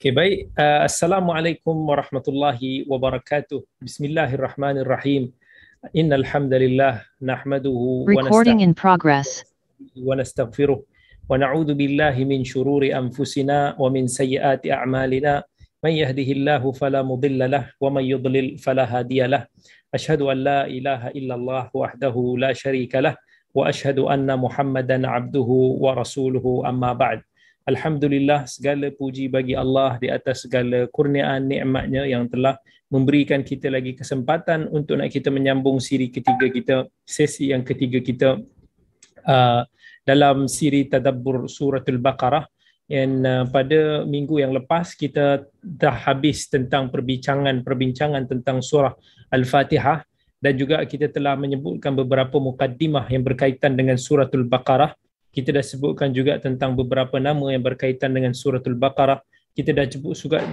Okay, baik. Assalamualaikum warahmatullahi wabarakatuh. Bismillahirrahmanirrahim. Innal hamdalillah nahmaduhu wa Recording nasta'inuhu in progress. wa nastaghfiruh wa na'udzu billahi min shururi anfusina wa min sayyiati a'malina. Man yahdihillahu fala mudilla lah wa man yudlil fala hadiya lah. Asyhadu an la ilaha illallah wahdahu la syarika lah wa asyhadu anna Muhammadan abduhu wa rasuluhu amma ba'd. Alhamdulillah, segala puji bagi Allah di atas segala kurniaan nikmatnya yang telah memberikan kita lagi kesempatan untuk nak kita menyambung sesi yang ketiga kita dalam siri tadabbur suratul Baqarah. Dan pada minggu yang lepas kita dah habis tentang perbincangan tentang surah Al-Fatihah, dan juga kita telah menyebutkan beberapa mukaddimah yang berkaitan dengan suratul Baqarah. Kita dah sebutkan juga tentang beberapa nama yang berkaitan dengan suratul Baqarah. Kita dah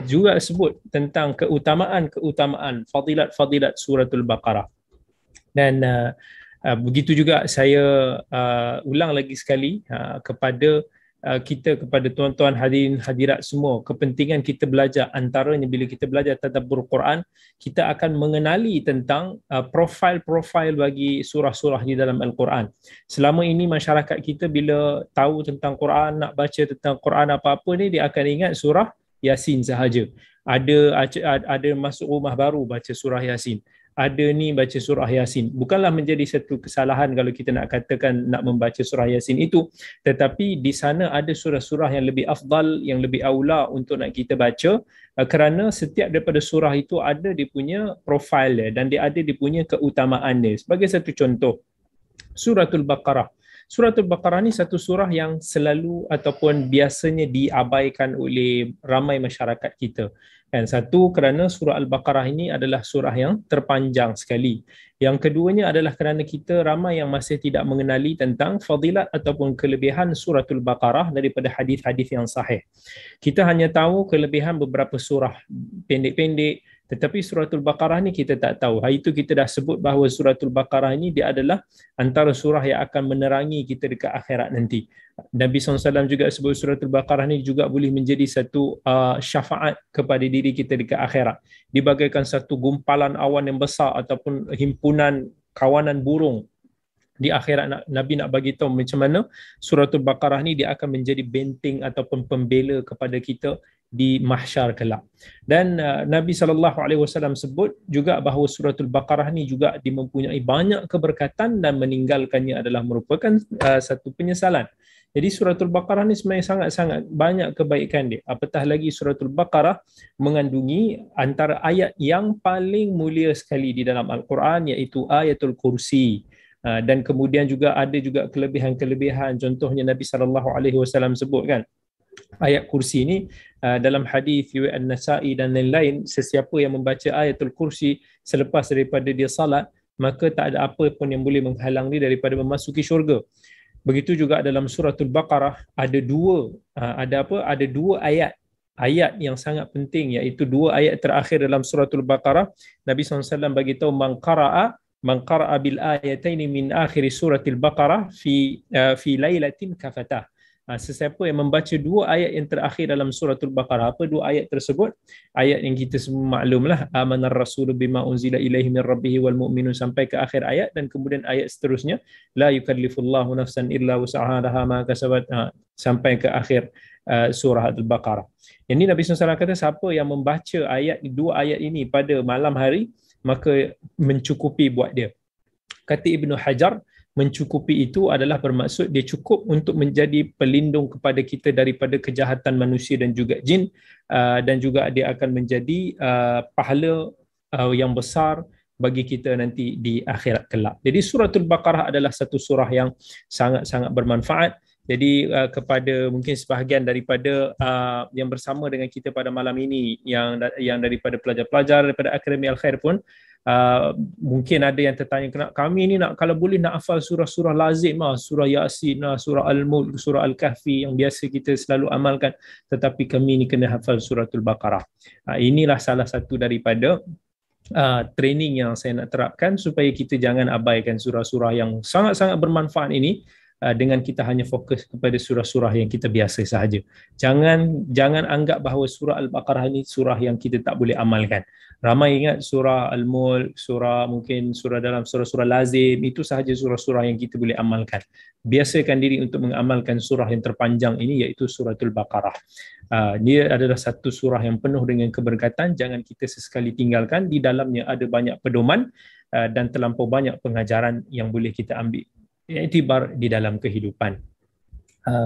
juga sebut tentang keutamaan, fadilat suratul Baqarah. Dan begitu juga saya ulang lagi sekali kepada tuan-tuan hadirin hadirat semua, kepentingan kita belajar, antaranya bila kita belajar tadabbur Quran, kita akan mengenali tentang profil bagi surah-surah di dalam Al-Quran. Selama ini masyarakat kita bila tahu tentang Quran, nak baca tentang Quran apa-apa ni, dia akan ingat surah Yasin sahaja. Ada masuk rumah baru baca surah Yasin, ada ni baca surah Yasin. Bukanlah menjadi satu kesalahan kalau kita nak katakan nak membaca surah Yasin itu, tetapi di sana ada surah-surah yang lebih afdal, yang lebih aula untuk nak kita baca, kerana setiap daripada surah itu ada dia punya profil dia, dan dia ada dia punya keutamaan dia. Sebagai satu contoh, suratul Baqarah. Suratul Baqarah ni satu surah yang selalu ataupun biasanya diabaikan oleh ramai masyarakat kita. Dan satu, kerana surah Al-Baqarah ini adalah surah yang terpanjang sekali. Yang keduanya adalah kerana kita ramai yang masih tidak mengenali tentang fadilat ataupun kelebihan suratul Baqarah daripada hadis-hadis yang sahih. Kita hanya tahu kelebihan beberapa surah pendek-pendek, tetapi suratul Baqarah ni kita tak tahu. Hari itu kita dah sebut bahawa suratul Baqarah ni dia adalah antara surah yang akan menerangi kita dekat akhirat nanti. Nabi SAW juga sebut suratul Baqarah ni juga boleh menjadi satu syafaat kepada diri kita dekat akhirat. Dibagaikan satu gumpalan awan yang besar ataupun himpunan kawanan burung. Di akhirat Nabi nak bagi tahu macam mana suratul Baqarah ni dia akan menjadi benteng ataupun pembela kepada kita di mahsyar kelak. Dan Nabi SAW sebut juga bahawa suratul Baqarah ni juga mempunyai banyak keberkatan dan meninggalkannya adalah merupakan satu penyesalan. Jadi suratul Baqarah ni sebenarnya sangat-sangat banyak kebaikan dia. Apatah lagi suratul Baqarah mengandungi antara ayat yang paling mulia sekali di dalam Al-Quran, iaitu ayatul kursi. Dan kemudian juga ada juga kelebihan-kelebihan. Contohnya Nabi SAW sebut kan, ayat kursi ini dalam hadis riwayat An-Nasa'i dan lain-lain, sesiapa yang membaca ayatul kursi selepas daripada dia salat, maka tak ada apa pun yang boleh menghalang dia daripada memasuki syurga. Begitu juga dalam suratul Baqarah ada dua ayat yang sangat penting, iaitu dua ayat terakhir dalam suratul Baqarah. Nabi SAW bagi tahu man qara'a bil ayataini min akhir suratil Baqarah fi lailatin kafatah. Sesiapa yang membaca dua ayat yang terakhir dalam suratul Baqarah. Apa dua ayat tersebut? Ayat yang kita semua maklumlah, amanar rasulu bima unzila ilaihi min rabbih wal mu'minun, sampai ke akhir ayat. Dan kemudian ayat seterusnya, la yukallifullahu nafsan illa wus'aha laha ma kasabat, sampai ke akhir surah Al-Baqarah. Ini Nabi SAW kata siapa yang membaca dua ayat ini pada malam hari, maka mencukupi buat dia. Kata Ibnu Hajar, mencukupi itu adalah bermaksud dia cukup untuk menjadi pelindung kepada kita daripada kejahatan manusia dan juga jin, dan juga dia akan menjadi pahala yang besar bagi kita nanti di akhirat kelak. Jadi suratul Baqarah adalah satu surah yang sangat-sangat bermanfaat. Jadi kepada mungkin sebahagian daripada yang bersama dengan kita pada malam ini, yang daripada pelajar-pelajar daripada Akademi Al-Khair pun, mungkin ada yang tertanya, kami ni kalau boleh nak hafal surah-surah lazim, surah Yasin, surah Al-Mulk, surah Al-Kahfi yang biasa kita selalu amalkan, tetapi kami ni kena hafal suratul Baqarah. Inilah salah satu daripada training yang saya nak terapkan supaya kita jangan abaikan surah-surah yang sangat-sangat bermanfaat ini, dengan kita hanya fokus kepada surah-surah yang kita biasa sahaja. Jangan anggap bahawa surah Al-Baqarah ini surah yang kita tak boleh amalkan. Ramai ingat surah Al-Mulk, mungkin surah dalam surah-surah lazim, itu sahaja surah-surah yang kita boleh amalkan. Biasakan diri untuk mengamalkan surah yang terpanjang ini, iaitu suratul Baqarah. Dia adalah satu surah yang penuh dengan keberkatan, jangan kita sesekali tinggalkan. Di dalamnya ada banyak pedoman dan terlampau banyak pengajaran yang boleh kita ambil iktibar di dalam kehidupan.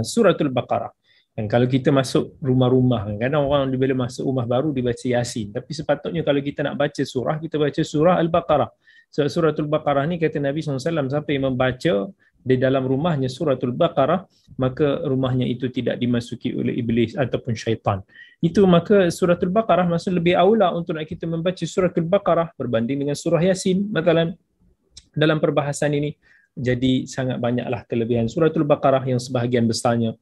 Suratul Baqarah. Dan kalau kita masuk rumah-rumah, kadang orang bila masuk rumah baru dibaca Yasin. Tapi sepatutnya kalau kita nak baca surah, kita baca surah Al-Baqarah. Suratul Baqarah ni kata Nabi SAW, siapa yang membaca di dalam rumahnya suratul Baqarah, maka rumahnya itu tidak dimasuki oleh iblis ataupun syaitan. Itu maka suratul Baqarah masih lebih aula untuk nak kita membaca suratul Baqarah berbanding dengan surah Yasin. Matalan, dalam perbahasan ini, jadi sangat banyaklah kelebihan suratul Baqarah yang sebahagian besarnya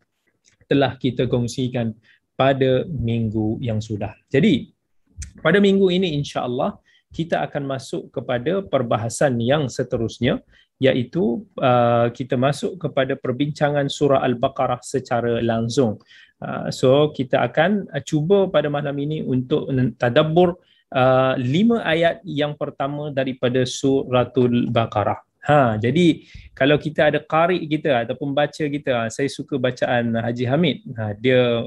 telah kita kongsikan pada minggu yang sudah. Jadi, pada minggu ini insya-Allah kita akan masuk kepada perbahasan yang seterusnya, iaitu kita masuk kepada perbincangan surah Al-Baqarah secara langsung. So kita akan cuba pada malam ini untuk tadabbur 5 ayat yang pertama daripada suratul Baqarah. Jadi kalau kita ada qari kita ataupun baca kita, saya suka bacaan Haji Hamid. Dia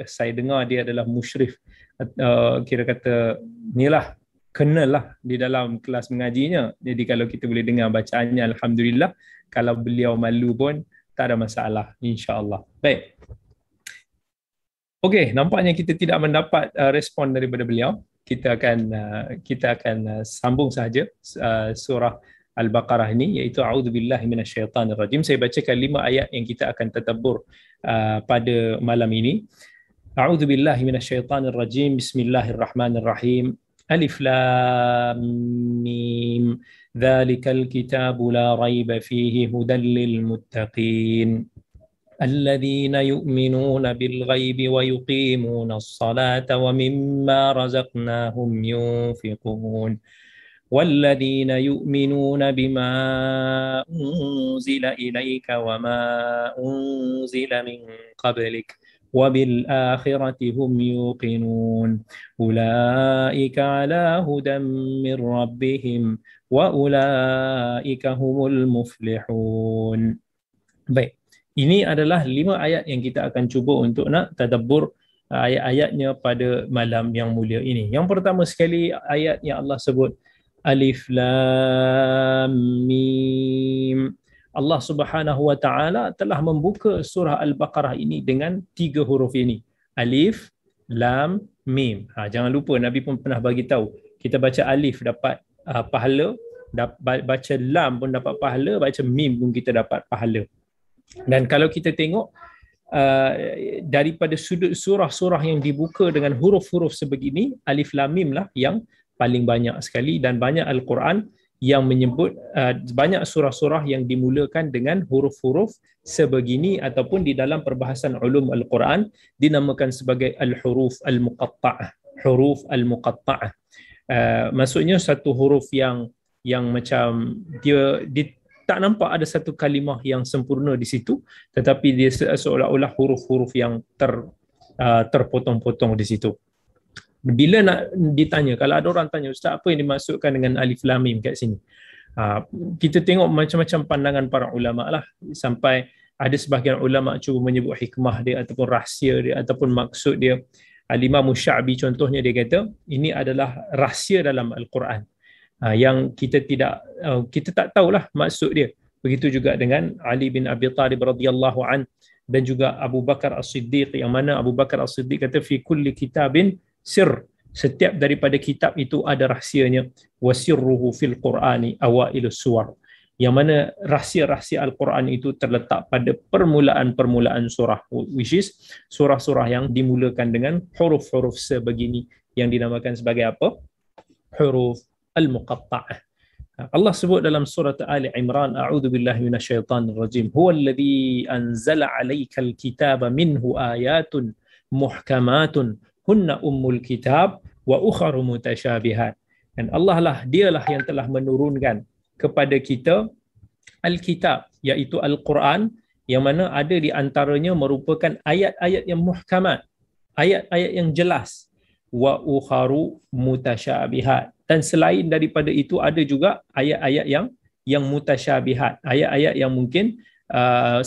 saya dengar dia adalah musyrif, kira kata inilah kenalah di dalam kelas mengajinya. Jadi kalau kita boleh dengar bacaannya, alhamdulillah. Kalau beliau malu pun tak ada masalah, insya-Allah. Baik. Okey, nampaknya kita tidak mendapat respon daripada beliau. Kita akan sambung saja surah Al-Baqarah ini, iaitu a'udzubillahi minasyaitanirrajim. Saya bacakan 5 ayat yang kita akan tadabbur pada malam ini. A'udzubillahi minasyaitanirrajim. Bismillahirrahmanirrahim. Alif lam mim. Dzalikal kitabu la raiba fihi hudan lil muttaqin. الذين يؤمنون بالغيب ويقيمون الصلاة ومما رزقناهم ينفقون والذين يؤمنون بما أنزل إليك وما أنزل من قبلك وبالآخرة هم يوقنون أولئك على هدى من ربهم وأولئك هم المفلحون. Baik, ini adalah 5 ayat yang kita akan cuba untuk nak tadabbur ayat-ayatnya pada malam yang mulia ini. Yang pertama sekali, ayat yang Allah sebut Alif Lam Mim. Allah Subhanahu wa taala telah membuka surah Al-Baqarah ini dengan 3 huruf ini. Alif, Lam, Mim. Jangan lupa Nabi pun pernah bagi tahu, kita baca alif dapat pahala, baca lam pun dapat pahala, baca mim pun kita dapat pahala. Dan kalau kita tengok daripada sudut surah-surah yang dibuka dengan huruf-huruf sebegini, Alif Lam Mim lah yang paling banyak sekali, dan banyak Al-Quran yang menyebut banyak surah-surah yang dimulakan dengan huruf-huruf sebegini, ataupun di dalam perbahasan ulum Al-Quran dinamakan sebagai al-huruf al-muqatta'ah. Huruf al-muqatta'ah. Maksudnya satu huruf yang macam dia tak nampak ada satu kalimah yang sempurna di situ, tetapi dia seolah-olah huruf-huruf yang terpotong-potong di situ. Bila nak ditanya, kalau ada orang tanya, Ustaz, apa yang dimaksudkan dengan Alif Lam Mim kat sini? Kita tengok macam-macam pandangan para ulama lah, sampai ada sebahagian ulama cuba menyebut hikmah dia ataupun rahsia dia ataupun maksud dia. Al-Imam Sya'bi contohnya, dia kata ini adalah rahsia dalam Al-Quran yang kita tak tahulah maksud dia. Begitu juga dengan Ali bin Abi Talib radhiyallahu an, dan juga Abu Bakar As-Siddiq, yang mana Abu Bakar As-Siddiq kata fi kulli kitabin sir, setiap daripada kitab itu ada rahsianya, wasirruhu fil Qur'ani awailus suwar, yang mana rahsia-rahsia Al-Quran itu terletak pada permulaan-permulaan surah, which is surah-surah yang dimulakan dengan huruf-huruf sebegini yang dinamakan sebagai apa? Huruf al-muqatta'ah. Allah sebut dalam surah Ali Imran, a'udzu billahi minasyaitonir rajim, huwallazi anzala 'alaikal kitaba minhu ayatun muhkamatun hunna ummul kitab wa ukharu mutasyabihat. Dan Allah lah, dialah yang telah menurunkan kepada kita al-kitab, iaitu Al-Quran, yang mana ada di antaranya merupakan ayat-ayat yang muhkamat, ayat-ayat yang jelas, wa ukharu mutasyabihat, dan selain daripada itu ada juga ayat-ayat yang mutasyabihat, ayat-ayat yang mungkin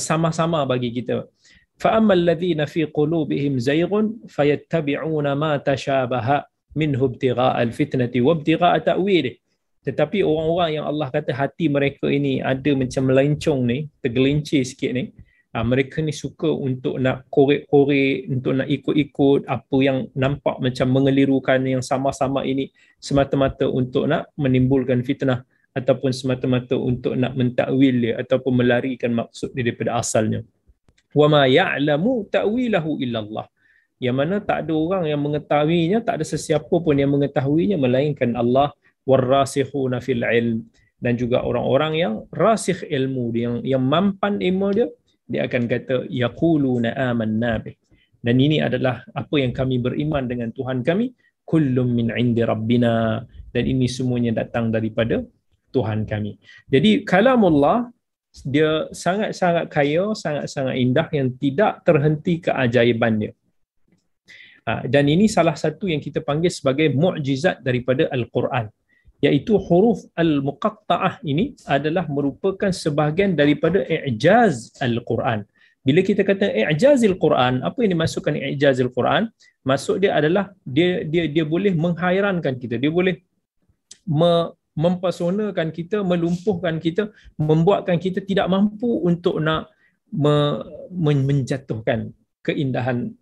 sama-sama bagi kita. Fa ammal ladzina fi qulubihim zayghun fayattabi'una ma tashabaha minhu ibtigha'a al-fitnati wa ibtigha'a ta'wilih. Tetapi orang-orang yang Allah kata hati mereka ini ada macam melencong ni, tergelincir sikit ni, mereka ni suka untuk nak korek-korek, untuk nak ikut-ikut apa yang nampak macam mengelirukan yang sama-sama ini, semata-mata untuk nak menimbulkan fitnah ataupun semata-mata untuk nak mentakwil dia ataupun melarikan maksud dia daripada asalnya. Wa ma ya'lamu ta'wilahu illallah. Yang mana tak ada orang yang mengetahuinya, tak ada sesiapa pun yang mengetahuinya melainkan Allah. Warrasikhuna fil ilm, dan juga orang-orang yang rasikh ilmu dia, yang mampan ilmu dia akan kata yaquluna amanna bih. Dan ini adalah apa yang kami beriman dengan Tuhan kami, kullum min indi rabbina, dan ini semuanya datang daripada Tuhan kami. Jadi kalamullah dia sangat-sangat kaya, sangat-sangat indah yang tidak terhenti keajaiban dia. Dan ini salah satu yang kita panggil sebagai mukjizat daripada Al-Quran, iaitu huruf al-muqatta'ah ini adalah merupakan sebahagian daripada i'jaz Al-Quran. Bila kita kata i'jaz Al-Quran, apa yang dimaksudkan i'jaz Al-Quran? Maksud dia adalah dia boleh menghairankan kita, dia boleh mempesonakan kita, melumpuhkan kita, membuatkan kita tidak mampu untuk nak menjatuhkan keindahan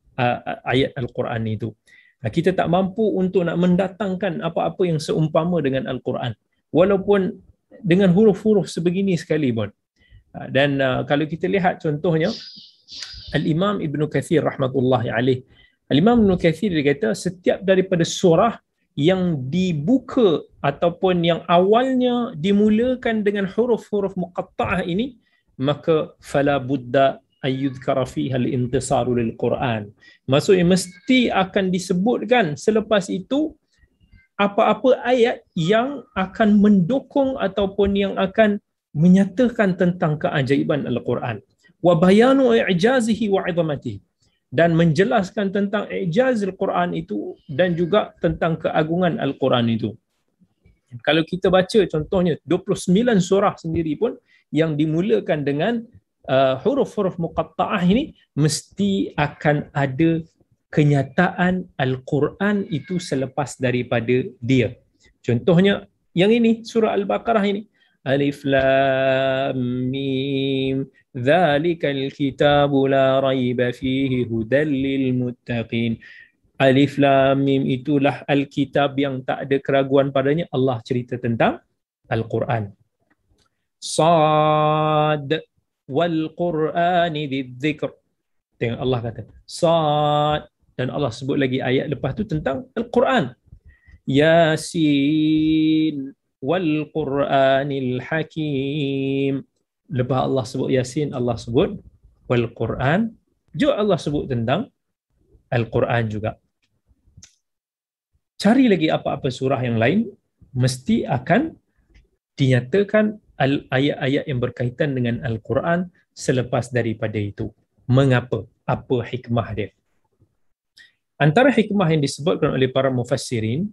ayat Al-Quran itu. Kita tak mampu untuk nak mendatangkan apa-apa yang seumpama dengan Al-Quran, walaupun dengan huruf-huruf sebegini sekalipun. Dan kalau kita lihat contohnya Al-Imam Ibn Kathir rahmatullahi alaih, Al-Imam Ibn Kathir dia kata setiap daripada surah yang dibuka ataupun yang awalnya dimulakan dengan huruf-huruf muqatta'ah ini, maka fala budda ayyudhkara fiha al-intisaru lil-Quran. Maksudnya mesti akan disebutkan selepas itu apa-apa ayat yang akan mendukung ataupun yang akan menyatakan tentang keajaiban Al-Quran. Wa bayanu i'jazihi wa 'idhamatihi, dan menjelaskan tentang i'jaz Al-Quran itu dan juga tentang keagungan Al-Quran itu. Kalau kita baca contohnya 29 surah sendiri pun yang dimulakan dengan huruf-huruf muqatta'ah ini, mesti akan ada kenyataan Al-Quran itu selepas daripada dia. Contohnya yang ini, surah Al-Baqarah ini. Alif Lam Mim Dzalikal kitabu la raiba fihi hudal lil muttaqin. Alif Lam Mim itulah Al-Kitab yang tak ada keraguan padanya. Allah cerita tentang Al-Quran. Sad wal Qur'ani dzidzikr. Tengok Allah kata Sad, dan Allah sebut lagi ayat lepas tu tentang Al-Quran. Yasin wal Qur'anil Hakim. Lepas Allah sebut Yasin, Allah sebut wal Quran, juga Allah sebut tentang Al-Quran juga. Cari lagi apa-apa surah yang lain, mesti akan dinyatakan ayat-ayat yang berkaitan dengan Al-Quran selepas daripada itu. Mengapa? Apa hikmah dia? Antara hikmah yang disebutkan oleh para mufassirin,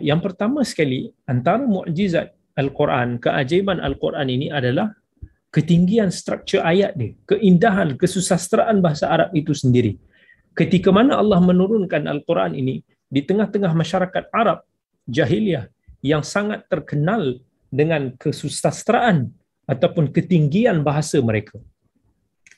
yang pertama sekali, antara mukjizat Al-Quran, keajaiban Al-Quran ini adalah ketinggian struktur ayat dia, keindahan, kesusastraan bahasa Arab itu sendiri. Ketika mana Allah menurunkan Al-Quran ini di tengah-tengah masyarakat Arab jahiliyah yang sangat terkenal dengan kesusastraan ataupun ketinggian bahasa mereka,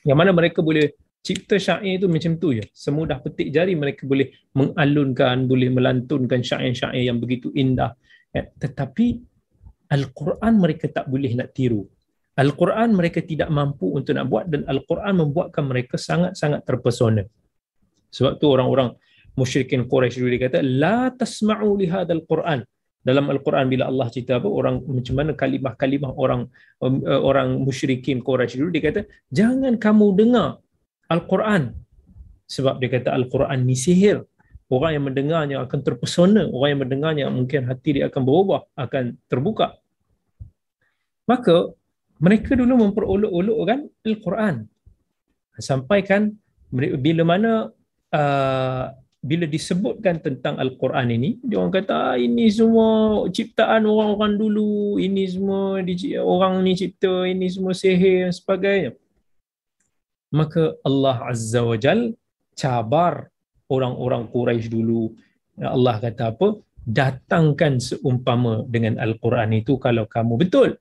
yang mana mereka boleh cipta syair itu macam tu je, semudah petik jari mereka boleh mengalunkan, boleh melantunkan syair-syair yang begitu indah. Tetapi Al-Quran mereka tak boleh nak tiru. Al-Quran mereka tidak mampu untuk nak buat, dan Al-Quran membuatkan mereka sangat-sangat terpesona. Sebab tu orang-orang musyrikin Quraisy dulu dia kata la tasma'u li hadzal Quran. Dalam Al-Quran bila Allah cerita apa, orang macam mana kalimah-kalimah orang musyrikin Quraisy dulu, dia kata jangan kamu dengar Al-Quran, sebab dia kata Al-Quran ni sihir. Orang yang mendengarnya akan terpesona, orang yang mendengarnya mungkin hati dia akan berubah, akan terbuka. Maka Mereka dulu memperolok-olokkan Al-Quran. Sampai kan bila mana uh, bila disebutkan tentang Al-Quran ini, dia orang kata ini semua ciptaan orang-orang dulu, ini semua orang ni cipta, ini semua sihir dan sebagainya. Maka Allah Azza wa Jal cabar orang-orang Quraisy dulu. Allah kata apa? Datangkan seumpama dengan Al-Quran itu kalau kamu betul.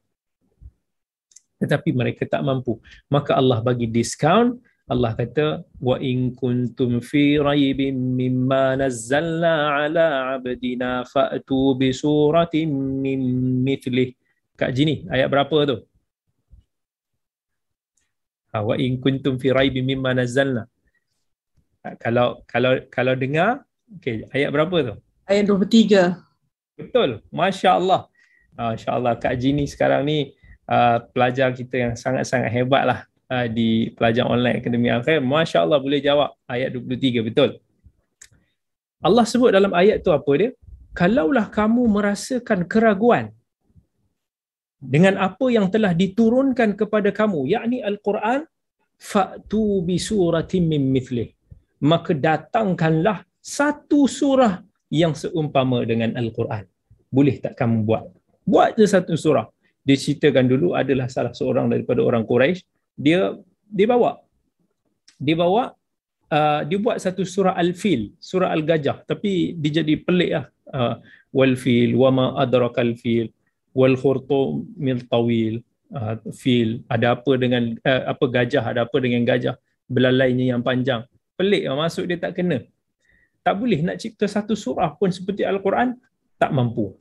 Tetapi mereka tak mampu. Maka Allah bagi diskaun. Allah kata, wa in kuntum fi raibin mimma nazzalna ala abdina fa'tu bi suratin min mithlih. Kak Jini, ayat berapa tu? Wa in kuntum fi raibin mimma nazzalna. Kalau dengar, okey, ayat berapa tu? Ayat 23. Betul. Masya-Allah. Masya-Allah, Kak Jini sekarang ni pelajar kita yang sangat-sangat hebat lah di pelajar online Akademi Al-Khair. Masya Allah boleh jawab ayat 23, betul. Allah sebut dalam ayat tu apa dia? Kalaulah kamu merasakan keraguan dengan apa yang telah diturunkan kepada kamu, yakni Al-Quran, fa'tu bi suratin min mithlih. Maka datangkanlah satu surah yang seumpama dengan Al-Quran. Boleh tak kamu buat? Buat je satu surah. Diceritakan dulu adalah salah seorang daripada orang Quraisy, dia bawa dia buat satu surah Al-Fil, surah Al-Gajah, tapi dia jadi pelik lah. Wal fil wa ma adrakal fil wal khurtumil tawil. Fil ada apa dengan apa gajah, ada apa dengan gajah, belalainya yang panjang. Pelik lah, masuk dia tak kena. Tak boleh nak cipta satu surah pun seperti Al-Quran, tak mampu.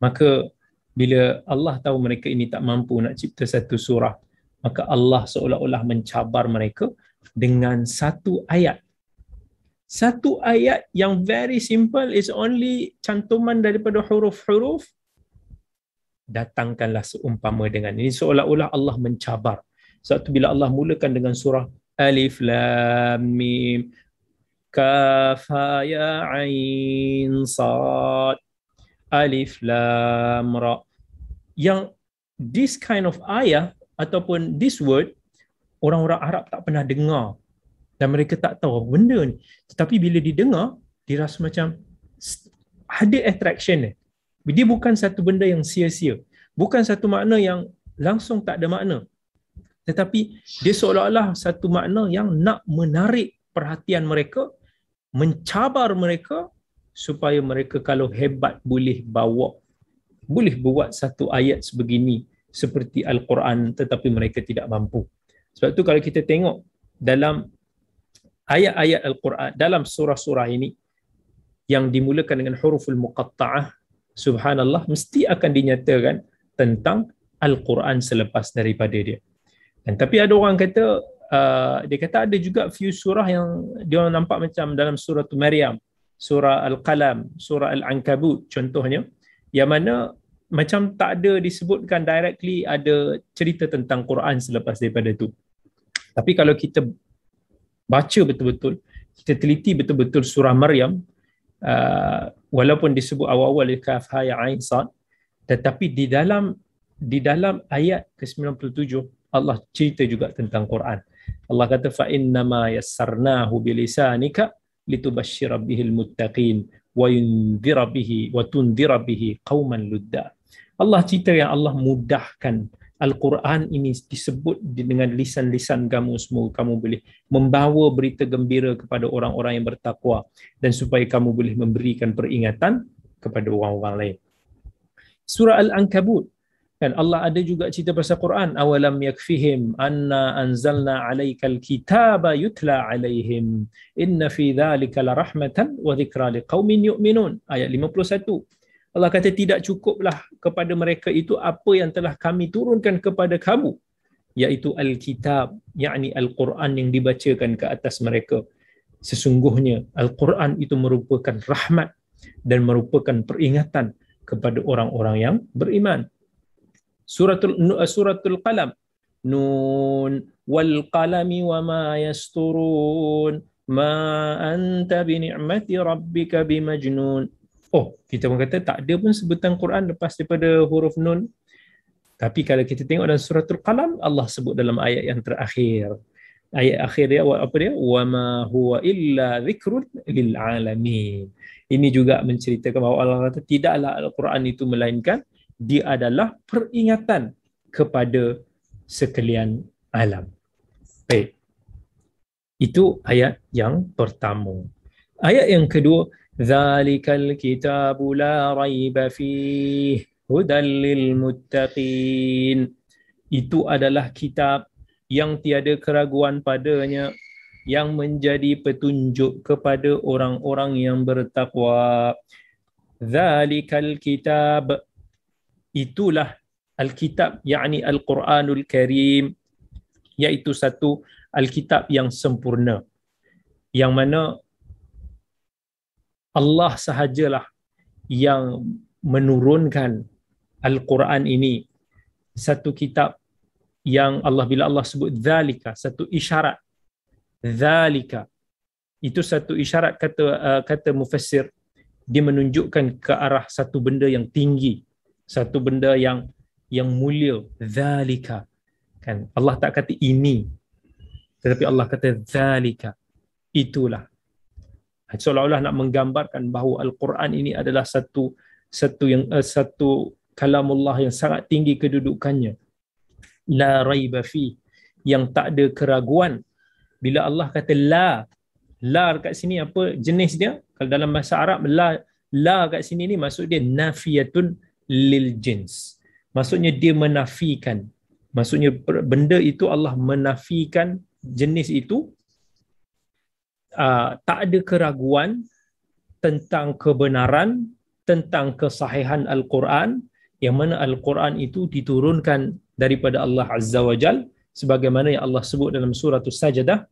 Maka bila Allah tahu mereka ini tak mampu nak cipta satu surah, maka Allah seolah-olah mencabar mereka dengan satu ayat. Satu ayat yang very simple, is only cantuman daripada huruf-huruf. Datangkanlah seumpama dengan ini. Seolah-olah Allah mencabar. Sebab tu bila Allah mulakan dengan surah Alif Lam Mim Kaf Ha Ya Ain Sad Alif Lam Ra, yang this kind of ayah ataupun this word orang-orang Arab tak pernah dengar dan mereka tak tahu apa benda ni. Tetapi bila didengar, dia rasa macam ada attraction dia. Dia bukan satu benda yang sia-sia, bukan satu makna yang langsung tak ada makna, tetapi dia seolah-olah satu makna yang nak menarik perhatian mereka, mencabar mereka supaya mereka kalau hebat boleh buat satu ayat sebegini seperti Al-Quran, tetapi mereka tidak mampu. Sebab tu kalau kita tengok dalam ayat-ayat Al-Quran, dalam surah-surah ini yang dimulakan dengan huruful muqatta'ah, subhanallah, mesti akan dinyatakan tentang Al-Quran selepas daripada dia. Dan tapi ada orang kata, dia kata ada juga few surah yang dia nampak macam dalam surah Maryam, surah Al-Qalam, surah Al-Ankabut contohnya, yang mana macam tak ada disebutkan directly ada cerita tentang Quran selepas daripada itu. Tapi kalau kita baca betul-betul, kita teliti betul-betul surah Maryam, walaupun disebut awal-awal Kaf Ha Ya Ain Sad, tetapi di dalam ayat ke-97 Allah cerita juga tentang Quran. Allah kata fa innama yassarnahu bilisanika litubashshira bihil muttaqin wa yundhira bihi qauman ludda. Allah cerita yang Allah mudahkan Al-Quran ini disebut dengan lisan-lisan kamu semua, kamu boleh membawa berita gembira kepada orang-orang yang bertakwa dan supaya kamu boleh memberikan peringatan kepada orang-orang lain. Surah Al-Ankabut, kan Allah ada juga cerita pasal Quran, awalam yakfihim anna anzalna alaikal kitaba yutla alaihim inna fi dhalika la rahmatan wa dhikra liqaumin yu'minun, ayat 51. Allah kata tidak cukuplah kepada mereka itu apa yang telah kami turunkan kepada kamu, iaitu Al-Kitab, yakni Al-Quran yang dibacakan ke atas mereka. Sesungguhnya Al-Quran itu merupakan rahmat dan merupakan peringatan kepada orang-orang yang beriman. Suratul Qalam, Nun wal qalami wa ma yasturun ma anta bi ni'mati rabbika bimajnun. Oh, kita pun kata tak ada pun sebutan Quran lepas daripada huruf Nun. Tapi kalau kita tengok dalam suratul Qalam, Allah sebut dalam ayat yang terakhir. Ayat akhir dia apa dia? Wa ma huwa illa dzikrun lil alamin. Ini juga menceritakan bahawa Allah kata tidaklah Al-Quran itu melainkan dia adalah peringatan kepada sekalian alam. Baik. Itu ayat yang pertama. Ayat yang kedua, zalikal kitabu la raiba fihi hudal lil muttaqin. Itu adalah kitab yang tiada keraguan padanya, yang menjadi petunjuk kepada orang-orang yang bertakwa. Zalikal kitab, itulah Alkitab, yakni Al-Quranul Karim, iaitu satu Alkitab yang sempurna, yang mana Allah sahajalah yang menurunkan Al-Quran ini, satu kitab yang bila Allah sebut zalika, satu isyarat. Zalika itu satu isyarat, kata mufassir, dia menunjukkan ke arah satu benda yang tinggi, satu benda yang mulia. Zalika, kan Allah tak kata ini, tetapi Allah kata zalika, itulah. Seolah-olah nak menggambarkan bahawa Al-Quran ini adalah satu kalamullah yang sangat tinggi kedudukannya. La raiba fi, yang tak ada keraguan. Bila Allah kata la kat sini, apa jenis dia? Kalau dalam bahasa Arab, la kat sini ni maksud dia nafiyatun lil jins. Maksudnya dia menafikan. Maksudnya benda itu Allah menafikan jenis itu. Tak ada keraguan tentang kebenaran, tentang kesahihan Al-Quran, yang mana Al-Quran itu diturunkan daripada Allah Azza wa Jal, sebagaimana yang Allah sebut dalam surah As-Sajdah,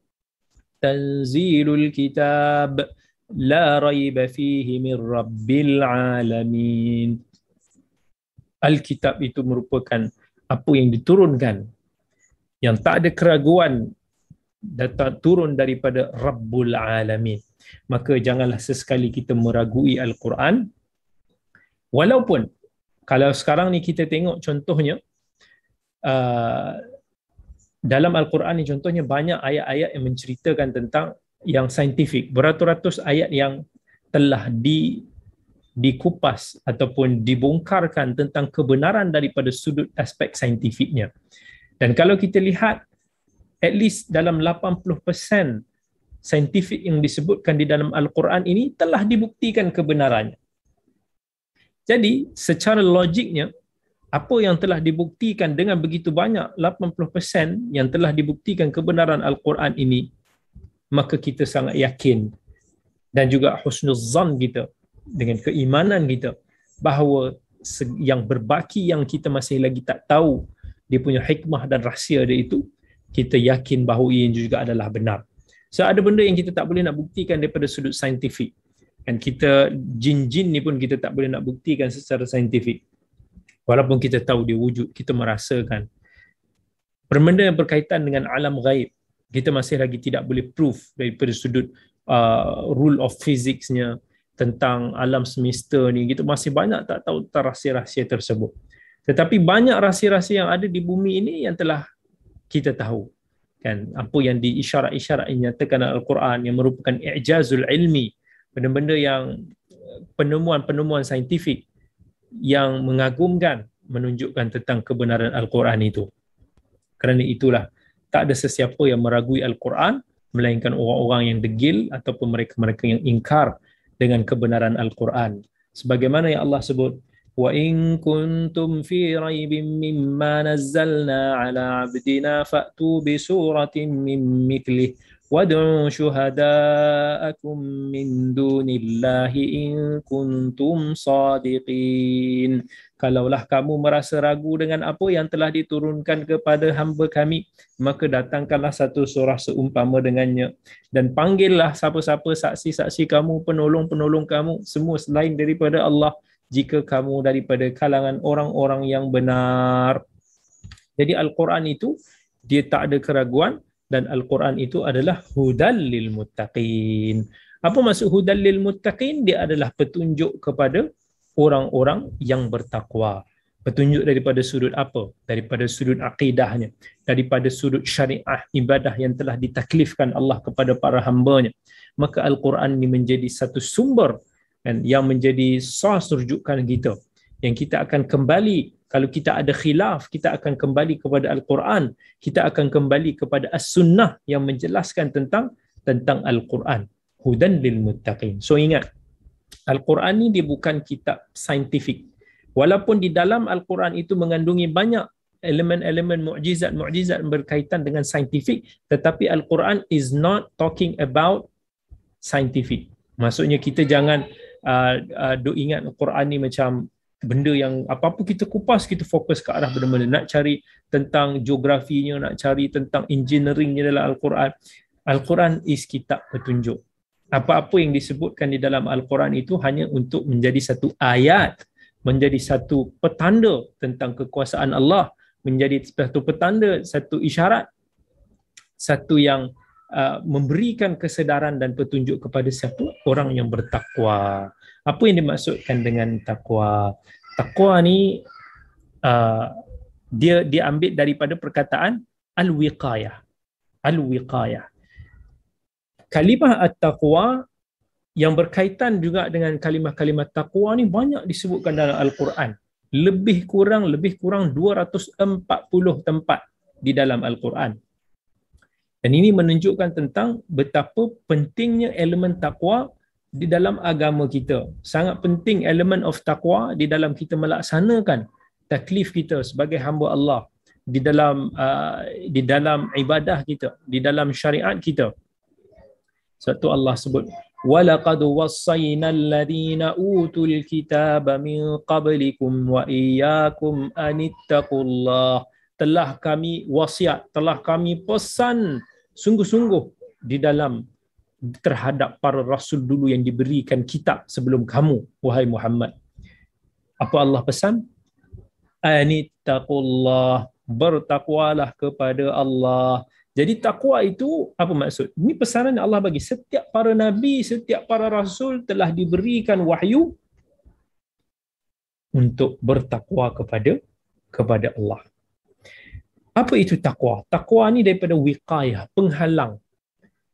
Tanzilul kitab la raiba fihi min rabbil alamin. Alkitab itu merupakan apa yang diturunkan, yang tak ada keraguan, datang turun daripada Rabbul Alamin. Maka janganlah sesekali kita meragui Al-Quran. Walaupun kalau sekarang ni kita tengok contohnya, dalam Al-Quran ni contohnya banyak ayat-ayat yang menceritakan tentang yang saintifik. Beratus-ratus ayat yang telah dikupas ataupun dibongkarkan tentang kebenaran daripada sudut aspek saintifiknya. Dan kalau kita lihat, at least dalam 80% saintifik yang disebutkan di dalam Al-Quran ini telah dibuktikan kebenarannya. Jadi secara logiknya, apa yang telah dibuktikan dengan begitu banyak, 80% yang telah dibuktikan kebenaran Al-Quran ini, maka kita sangat yakin dan juga husnuzan kita dengan keimanan kita bahawa yang berbaki yang kita masih lagi tak tahu dia punya hikmah dan rahsia dia itu, kita yakin bahawa ia juga adalah benar. So ada benda yang kita tak boleh nak buktikan daripada sudut saintifik. Dan kita, jin-jin ni pun kita tak boleh nak buktikan secara saintifik. Walaupun kita tahu dia wujud, kita merasakan. Benda yang berkaitan dengan alam ghaib, kita masih lagi tidak boleh proof daripada sudut rule of physics-nya tentang alam semesta ni. Kita masih banyak tak tahu tentang rahsia-rahsia tersebut. Tetapi banyak rahsia-rahsia yang ada di bumi ini yang telah kita tahu. Kan, apa yang diisyarat-isyarat dinyatakan dalam Al-Quran yang merupakan i'jazul ilmi, benda-benda yang penemuan-penemuan saintifik yang mengagumkan, menunjukkan tentang kebenaran Al-Quran itu. Kerana itulah tak ada sesiapa yang meragui Al-Quran melainkan orang-orang yang degil ataupun mereka-mereka yang ingkar dengan kebenaran Al-Quran. Sebagaimana yang Allah sebut, وَإِن كُنْتُمْ فِي رَيْبٍ مِّمَّا نَزَّلْنَا عَلَى عَبْدِنَا فَأْتُوا بِسُورَةٍ مِّن مِّثْلِهِ وَادْعُوا شُهَدَاءَكُم مِّن دُونِ اللَّهِ إِن كُنْتُمْ صَادِقِينَ. Kalaulah kamu merasa ragu dengan apa yang telah diturunkan kepada hamba kami, maka datangkanlah satu surah seumpama dengannya dan panggillah siapa-siapa saksi-saksi kamu, penolong-penolong kamu, semua selain daripada Allah, jika kamu daripada kalangan orang-orang yang benar. Jadi Al-Quran itu dia tak ada keraguan, dan Al-Quran itu adalah hudal lil muttaqin. Apa maksud hudal lil muttaqin? Dia adalah petunjuk kepada orang-orang yang bertakwa. Petunjuk daripada sudut apa? Daripada sudut aqidahnya, daripada sudut syariah ibadah yang telah ditaklifkan Allah kepada para hamba-Nya. Maka Al-Quran ini menjadi satu sumber kan, yang menjadi source rujukan kita. Yang kita akan kembali, kalau kita ada khilaf, kita akan kembali kepada Al-Quran. Kita akan kembali kepada As-Sunnah yang menjelaskan tentang Al-Quran. Hudan lil muttaqin. So ingat, Al-Quran ni dia bukan kitab saintifik. Walaupun di dalam Al-Quran itu mengandungi banyak elemen-elemen mukjizat berkaitan dengan saintifik, tetapi Al-Quran is not talking about scientific. Maksudnya kita jangan duk ingat Al-Quran ni macam benda yang apa-apa kita kupas, kita fokus ke arah benda-benda. Nak cari tentang geografinya, nak cari tentang engineeringnya dalam Al-Quran. Al-Quran is kitab petunjuk. Apa-apa yang disebutkan di dalam Al-Quran itu hanya untuk menjadi satu ayat, menjadi satu petanda tentang kekuasaan Allah, menjadi satu petanda, satu isyarat, satu yang memberikan kesedaran dan petunjuk kepada siapa? Orang yang bertakwa. Apa yang dimaksudkan dengan takwa? Takwa ni dia diambil daripada perkataan al-wiqayah. Al-wiqayah. Kalimah at-taqwa yang berkaitan juga dengan kalimah-kalimah taqwa ni banyak disebutkan dalam Al-Quran. Lebih kurang 240 tempat di dalam Al-Quran. Dan ini menunjukkan tentang betapa pentingnya elemen taqwa di dalam agama kita. Sangat penting elemen of taqwa di dalam kita melaksanakan taklif kita sebagai hamba Allah, di dalam ibadah kita, di dalam syariat kita. Sebab tu Allah sebut, وَلَقَدْ وَصَّيْنَا الَّذِينَ أُوتُوا الْكِتَابَ مِنْ قَبْلِكُمْ وَإِيَّاكُمْ أَنِ اتَّقُوا اللَّهَ. Telah kami wasiat, telah kami pesan sungguh-sungguh di dalam terhadap para rasul dulu yang diberikan kitab sebelum kamu, wahai Muhammad. Apa Allah pesan? Anittaqullah, bertakwalah kepada Allah. Jadi takwa itu apa maksud? Ini pesanan yang Allah bagi. Setiap para nabi, setiap para rasul telah diberikan wahyu untuk bertakwa kepada Allah. Apa itu takwa? Takwa ni daripada wiqayah, penghalang.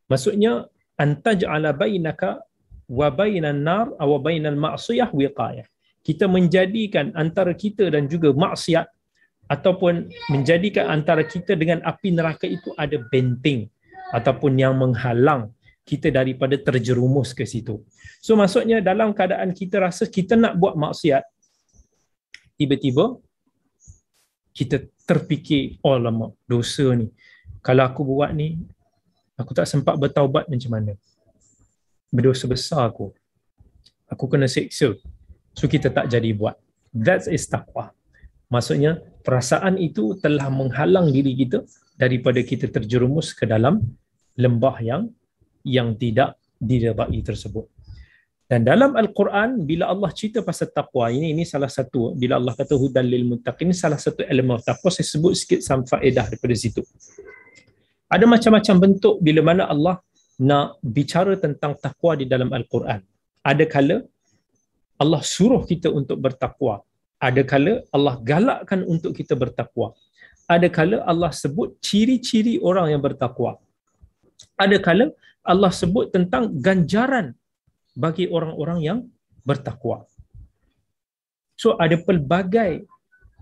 Maksudnya antaj'ala bainaka wa bainan nar aw bainal ma'siyah wiqayah. Kita menjadikan antara kita dan juga maksiat, ataupun menjadikan antara kita dengan api neraka itu ada benteng ataupun yang menghalang kita daripada terjerumus ke situ. So maksudnya dalam keadaan kita rasa kita nak buat maksiat, tiba-tiba kita terfikir, oh lama dosa ni, kalau aku buat ni aku tak sempat bertaubat macam mana, berdosa besar aku kena seksa, so kita tak jadi buat. That is taqwa. Maksudnya perasaan itu telah menghalang diri kita daripada kita terjerumus ke dalam lembah yang tidak diredai tersebut. Dan dalam Al-Quran, bila Allah cerita pasal taqwa, ini salah satu, bila Allah kata hudan lil muttaqin, salah satu elemen taqwa. Saya sebut sikit some faedah daripada situ. Ada macam-macam bentuk bila mana Allah nak bicara tentang taqwa di dalam Al-Quran. Ada kala Allah suruh kita untuk bertakwa. Ada kala Allah galakkan untuk kita bertakwa. Ada kala Allah sebut ciri-ciri orang yang bertakwa. Ada kala Allah sebut tentang ganjaran bagi orang-orang yang bertakwa. So ada pelbagai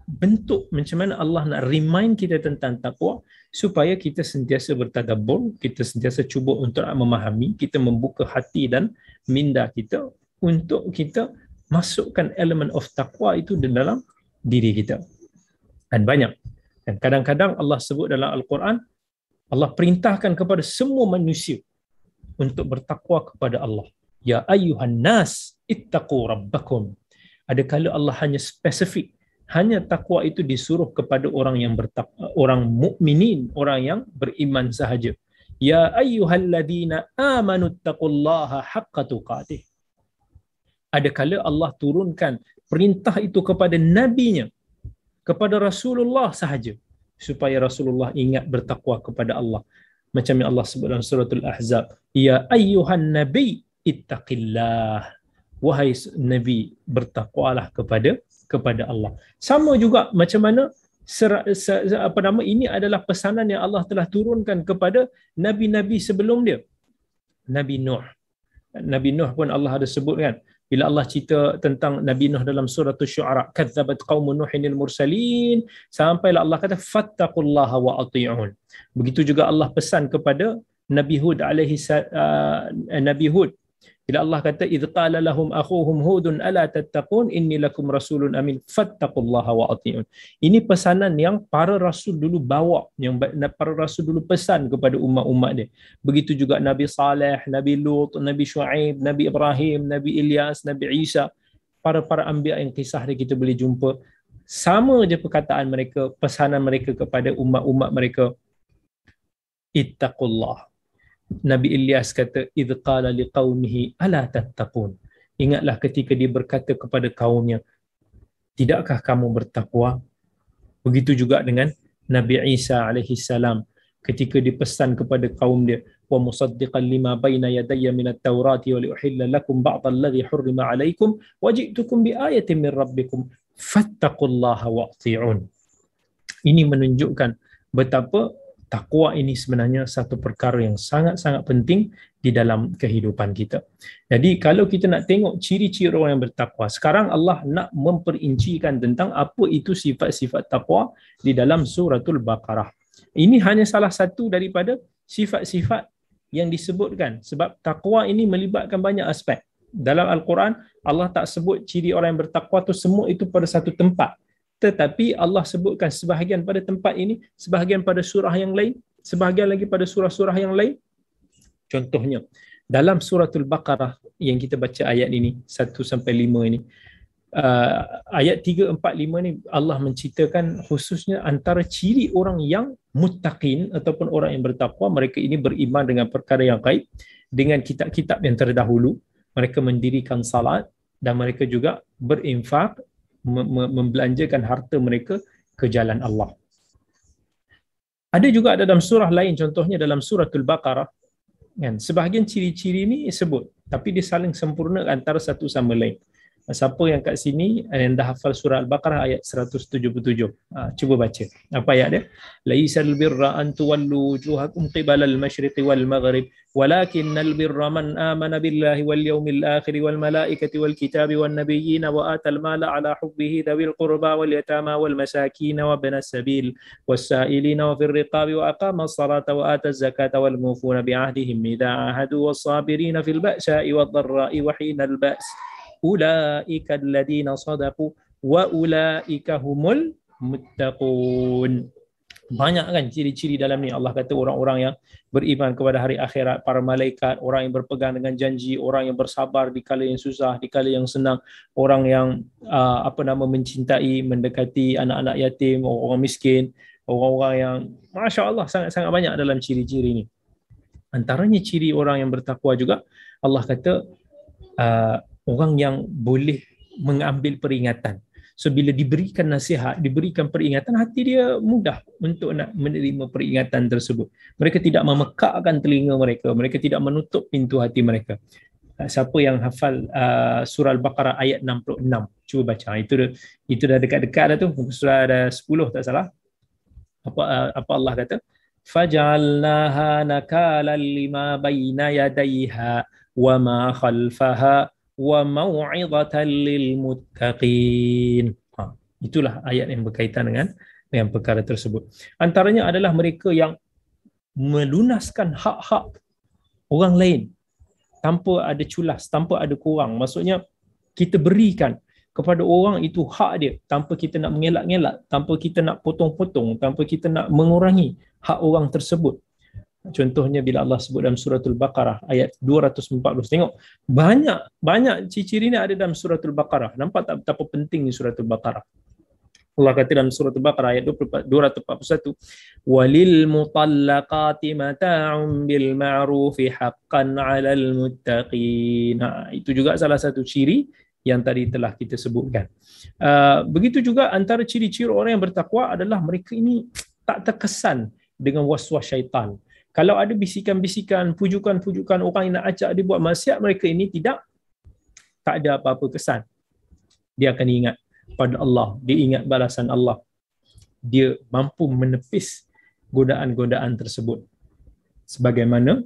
bentuk macam mana Allah nak remind kita tentang takwa supaya kita sentiasa bertadabbur, kita sentiasa cuba untuk memahami, kita membuka hati dan minda kita untuk kita masukkan elemen of taqwa itu di dalam diri kita. Dan banyak. Dan kadang-kadang Allah sebut dalam Al-Quran, Allah perintahkan kepada semua manusia untuk bertakwa kepada Allah. Ya ayyuhan nas ittaqu rabbakum. Ada kala Allah hanya spesifik, hanya takwa itu disuruh kepada orang yang bertakwa, orang mukminin, orang yang beriman sahaja. Ya ayyuhalladzina amanu taqullaha haqqa tuqatih. Ada kala Allah turunkan perintah itu kepada nabinya, kepada Rasulullah sahaja, supaya Rasulullah ingat bertakwa kepada Allah. Macam yang Allah sebut dalam suratul Ahzab, ya ayyuhan nabi ittaqillah. wahai Nabi, bertakwalah kepada Allah. Sama juga macam mana ini adalah pesanan yang Allah telah turunkan kepada nabi-nabi sebelum dia. Nabi Nuh. Nabi Nuh pun Allah ada sebut kan. Bila Allah cerita tentang Nabi Nuh dalam surah Asy-Syu'ara, kadzabat qaumun nuhinil mursalin, sampailah Allah kata fattaqullaha wa ati'un. Begitu juga Allah pesan kepada Nabi Hud Nabi Hud, bila Allah kata idz qala lahum akhuhum hudun ala tattaqun inni lakum rasulun amin fattaqullaha wa ati'un. Ini pesanan yang para rasul dulu bawa, yang para rasul dulu pesan kepada umat-umat dia. Begitu juga Nabi Saleh, Nabi Lut, Nabi Shu'aib, Nabi Ibrahim, Nabi Ilyas, Nabi Isa, para anbiya yang kisah dia kita boleh jumpa. Sama je perkataan mereka, pesanan mereka kepada umat-umat mereka, ittaqullah. Nabi Ilyas kata idz qala liqaumihi ala tattaqun. Ingatlah ketika dia berkata kepada kaumnya, tidakkah kamu bertakwa? Begitu juga dengan Nabi Isa alaihi salam ketika dipesan kepada kaum dia, wa musaddiqan lima baina yadayya minat taurati wa liuhilla lakum ba'd alladhi hurrima alaikum wa ji'tukum bi ayatin min rabbikum fattaqullaha wa ati'un. Ini menunjukkan betapa takwa ini sebenarnya satu perkara yang sangat-sangat penting di dalam kehidupan kita. Jadi kalau kita nak tengok ciri-ciri orang yang bertakwa, sekarang Allah nak memperincikan tentang apa itu sifat-sifat takwa di dalam suratul Baqarah. Ini hanya salah satu daripada sifat-sifat yang disebutkan, sebab takwa ini melibatkan banyak aspek. Dalam Al-Quran, Allah tak sebut ciri orang yang bertakwa tu semua itu pada satu tempat. Tetapi Allah sebutkan sebahagian pada tempat ini, sebahagian pada surah yang lain, sebahagian lagi pada surah-surah yang lain. Contohnya, dalam suratul Baqarah yang kita baca ayat ini, 1 sampai 5 ini, ayat 3, 4, 5 ni Allah menceritakan khususnya antara ciri orang yang muttaqin ataupun orang yang bertakwa, mereka ini beriman dengan perkara yang gaib, dengan kitab-kitab yang terdahulu, mereka mendirikan salat dan mereka juga berinfak, membelanjakan harta mereka ke jalan Allah. Ada juga dalam surah lain, contohnya dalam suratul Baqarah, kan, sebahagian ciri-ciri ini sebut, tapi dia saling sempurna antara satu sama lain. Siapa yang kat sini yang dah hafal surah Al-Baqarah ayat 177, cuba baca. Apa ayat dia? Laisal birra an tuwallu wujuhakum qibala al-masyriqi wal maghrib walakinnal birra man amana billahi wal yawmil akhir wal malaikati wal kitabi wan nabiyyin wa atal mala ala hubbihi dhawil qurba wal yatama wal masakin wa ibnas sabil was sa'ilina wa fir riqabi wa aqama as-salata wa ata az-zakata wal mufuna bi ahdihim idza ahadu was sabirina fil ba'sa'i wad dharra'i wa hinal ba's ulaika alladhina sadaqu wa ulaika humul muttaqun. Banyak kan ciri-ciri dalam ni. Allah kata orang-orang yang beriman kepada hari akhirat, para malaikat, orang yang berpegang dengan janji, orang yang bersabar di kala yang susah, di kala yang senang, orang yang mencintai, mendekati anak-anak yatim, orang miskin, orang-orang yang masya-Allah sangat-sangat banyak dalam ciri-ciri ni. Antaranya ciri orang yang bertakwa juga, Allah kata orang yang boleh mengambil peringatan. So bila diberikan nasihat, diberikan peringatan, hati dia mudah untuk nak menerima peringatan tersebut. Mereka tidak memekakkan telinga mereka, mereka tidak menutup pintu hati mereka. Siapa yang hafal surah Al-Baqarah ayat 66, cuba baca. Itu dah dekat-dekat dah tu, surah ada 10 tak salah. Apa Allah kata? Faj'alnaha nakalan lima baina yadayha wa ma khalfaha wa mau'izatan lil muttaqin. Itulah ayat yang berkaitan dengan perkara tersebut. Antaranya adalah mereka yang melunaskan hak-hak orang lain tanpa ada culas, tanpa ada kurang. Maksudnya kita berikan kepada orang itu hak dia tanpa kita nak mengelak-ngelak, tanpa kita nak potong-potong, tanpa kita nak mengurangi hak orang tersebut. Contohnya bila Allah sebut dalam suratul Baqarah ayat 240. Tengok, banyak ciri-ciri ni ada dalam suratul Baqarah. Nampak tak betapa pentingnya suratul Baqarah? Allah kata dalam suratul Baqarah ayat 241, walil mutallaqati mata'un bil ma'rufi haqqan 'alal muttaqin. Itu juga salah satu ciri yang tadi telah kita sebutkan. Begitu juga antara ciri-ciri orang yang bertakwa adalah mereka ini tak terkesan dengan waswas syaitan. Kalau ada bisikan-bisikan, pujukan-pujukan orang yang nak ajak dia buat maksiat, mereka ini tak ada apa-apa kesan. Dia akan ingat pada Allah, dia ingat balasan Allah. Dia mampu menepis godaan-godaan tersebut. Sebagaimana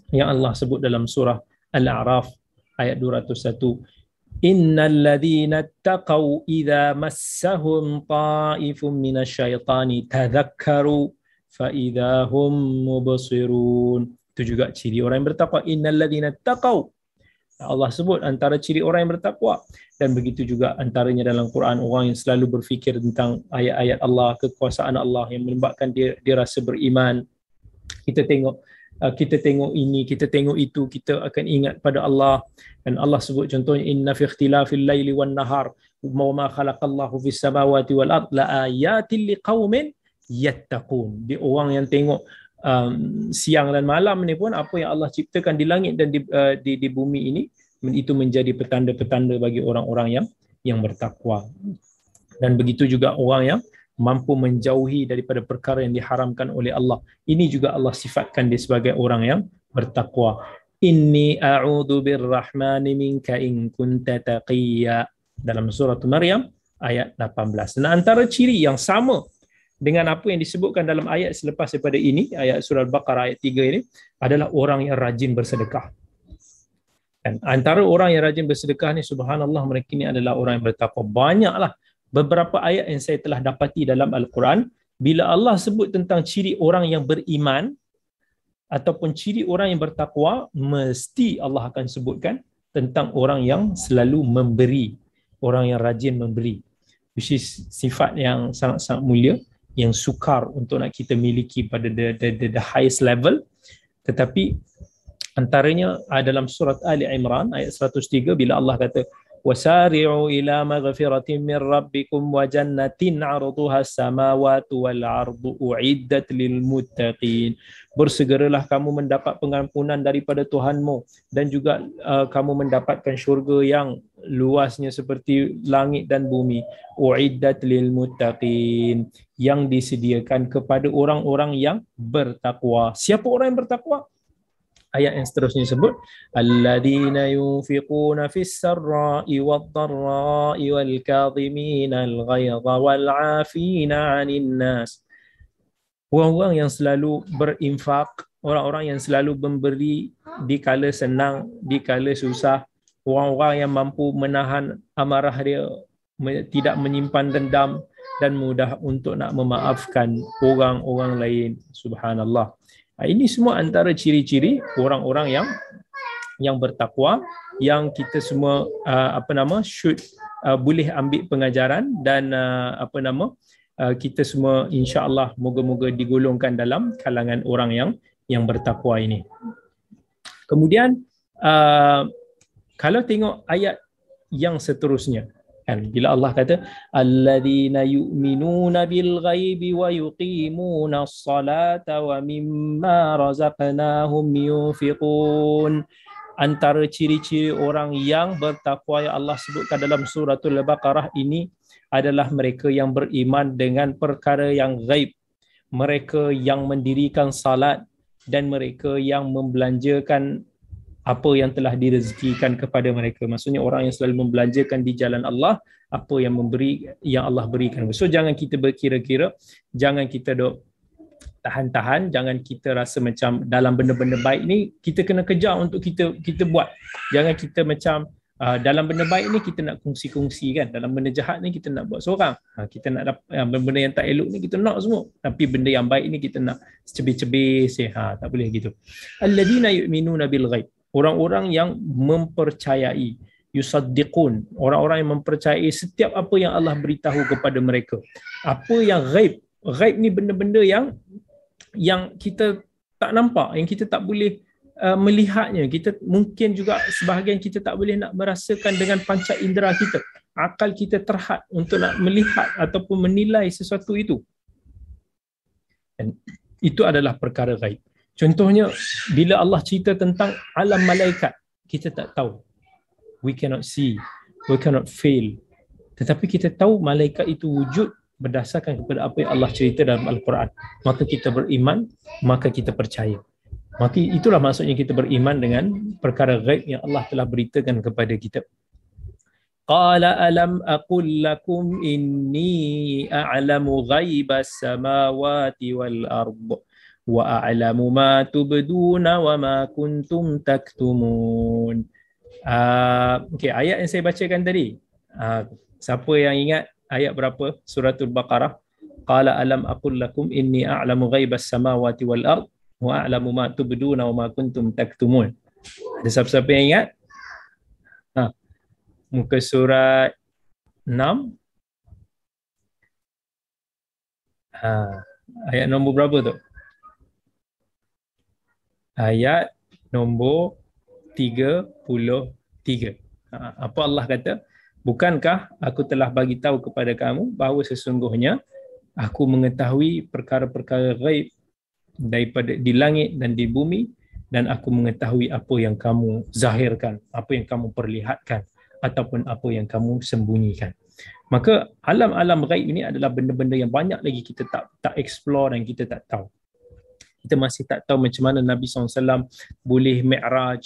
yang Allah sebut dalam surah Al-A'raf ayat 201. Innal ladzina taqaw idza massahum ta'ifun minasyaitani tadhakkaru fa idza hum mubsirun. Itu juga ciri orang yang bertakwa. Innal ladzina taqaw. Allah sebut antara ciri orang yang bertakwa, dan begitu juga antaranya dalam Quran orang yang selalu berfikir tentang ayat-ayat Allah, kekuasaan Allah yang menyebabkan dia rasa beriman. Kita tengok ini, kita tengok itu, kita akan ingat pada Allah. Dan Allah sebut contohnya inna fi ikhtilafil laili wan nahar wa ma khalaqallahu fis samawati wal ard la ayatin liqaumin yattaqun. Dia orang yang tengok siang dan malam ni pun apa yang Allah ciptakan di langit dan di bumi ini, itu menjadi petanda-petanda bagi orang-orang yang bertakwa. Dan begitu juga orang yang mampu menjauhi daripada perkara yang diharamkan oleh Allah. Ini juga Allah sifatkan dia sebagai orang yang bertakwa. Inni a'udzu birrahmani minka in kunta taqiyya, dalam surah Maryam ayat 18. Dan antara ciri yang sama dengan apa yang disebutkan dalam ayat selepas daripada ini, ayat surah Al-Baqarah ayat 3 ini, adalah orang yang rajin bersedekah. Dan antara orang yang rajin bersedekah ni, subhanallah, mereka ni adalah orang yang bertakwa. Banyaklah beberapa ayat yang saya telah dapati dalam Al-Quran, bila Allah sebut tentang ciri orang yang beriman ataupun ciri orang yang bertakwa, mesti Allah akan sebutkan tentang orang yang selalu memberi, orang yang rajin memberi, which is sifat yang sangat-sangat mulia, yang sukar untuk nak kita miliki pada the highest level. Tetapi antaranya dalam surat Ali Imran ayat 103, bila Allah kata wasari'u ila maghfiratin min rabbikum wa jannatin 'arduha as-samawati wal 'ardu u'iddat lil muttaqin. Bersegeralah kamu mendapat pengampunan daripada Tuhanmu, dan juga kamu mendapatkan syurga yang luasnya seperti langit dan bumi. U'iddat lil muttaqin, yang disediakan kepada orang-orang yang bertakwa. Siapa orang yang bertakwa? Ayat yang seterusnya sebut alladzina yunfiquna fis sarra'i wad dharra'i wal kadhimina al ghaidha wal 'afina 'anil nas. Orang-orang yang selalu berinfak, orang-orang yang selalu memberi di kala senang, di kala susah, orang-orang yang mampu menahan amarah dia, tidak menyimpan dendam, dan mudah untuk nak memaafkan orang-orang lain. Subhanallah. Ini semua antara ciri-ciri orang-orang yang bertakwa, yang kita semua boleh ambil pengajaran, dan kita semua insya-Allah moga-moga digolongkan dalam kalangan orang yang bertakwa ini. Kemudian kalau tengok ayat yang seterusnya, bila Allah kata alladzina yu'minuna bil ghaibi wa yuqimuna as-salata wa mimma razaqnahum yunfiqun, antara ciri-ciri orang yang bertakwa yang Allah sebutkan dalam suratul Al-Baqarah ini adalah mereka yang beriman dengan perkara yang ghaib, mereka yang mendirikan salat, dan mereka yang membelanjakan apa yang telah direzekikan kepada mereka. Maksudnya orang yang selalu membelanjakan di jalan Allah apa yang Allah berikan. So jangan kita berkira-kira, jangan kita dok tahan-tahan, jangan kita rasa macam dalam benda-benda baik ni kita kena kejar untuk kita buat. Jangan kita macam dalam benda baik ni kita nak kongsi-kongsi kan, dalam benda jahat ni kita nak buat seorang. Kita nak benda yang tak elok ni kita nak semua, tapi benda yang baik ni kita nak cebis-cebis. Tak boleh gitu. Alladzina yu'minuna bil ghaib, orang-orang yang mempercayai, yusaddiqun, orang-orang yang mempercayai setiap apa yang Allah beritahu kepada mereka. Apa yang ghaib? Ghaib ni benda-benda yang kita tak nampak, yang kita tak boleh melihatnya. Kita mungkin juga sebahagian kita tak boleh nak merasakan dengan panca indera kita. Akal kita terhad untuk nak melihat ataupun menilai sesuatu itu. Dan itu adalah perkara ghaib. Contohnya, bila Allah cerita tentang alam malaikat, kita tak tahu. We cannot see, we cannot feel. Tetapi kita tahu malaikat itu wujud berdasarkan kepada apa yang Allah cerita dalam Al-Quran. Maka kita beriman, maka kita percaya. Maka itulah maksudnya kita beriman dengan perkara ghaib yang Allah telah beritakan kepada kita. Qala alam aqul lakum inni a'lamu ghaibas samawati wal ard wa a'lamu ma tubduna wa ma kuntum taktumun. Okey, ayat yang saya bacakan tadi. Siapa yang ingat ayat berapa? Suratul Baqarah. Qala alam aqul lakum inni a'lamu ghaibas samawati wal ard wa a'lamu ma tubduna wa ma kuntum taktumun. Ada siapa-siapa yang ingat? Muka surat 6. Ayat nombor berapa tu? Ayat nombor 33. Apa Allah kata? Bukankah aku telah bagi tahu kepada kamu bahawa sesungguhnya aku mengetahui perkara-perkara ghaib daripada di langit dan di bumi, dan aku mengetahui apa yang kamu zahirkan, apa yang kamu perlihatkan, ataupun apa yang kamu sembunyikan. Maka alam-alam ghaib ini adalah benda-benda yang banyak lagi kita tak explore dan kita tak tahu. Kita masih tak tahu macam mana Nabi SAW boleh mi'raj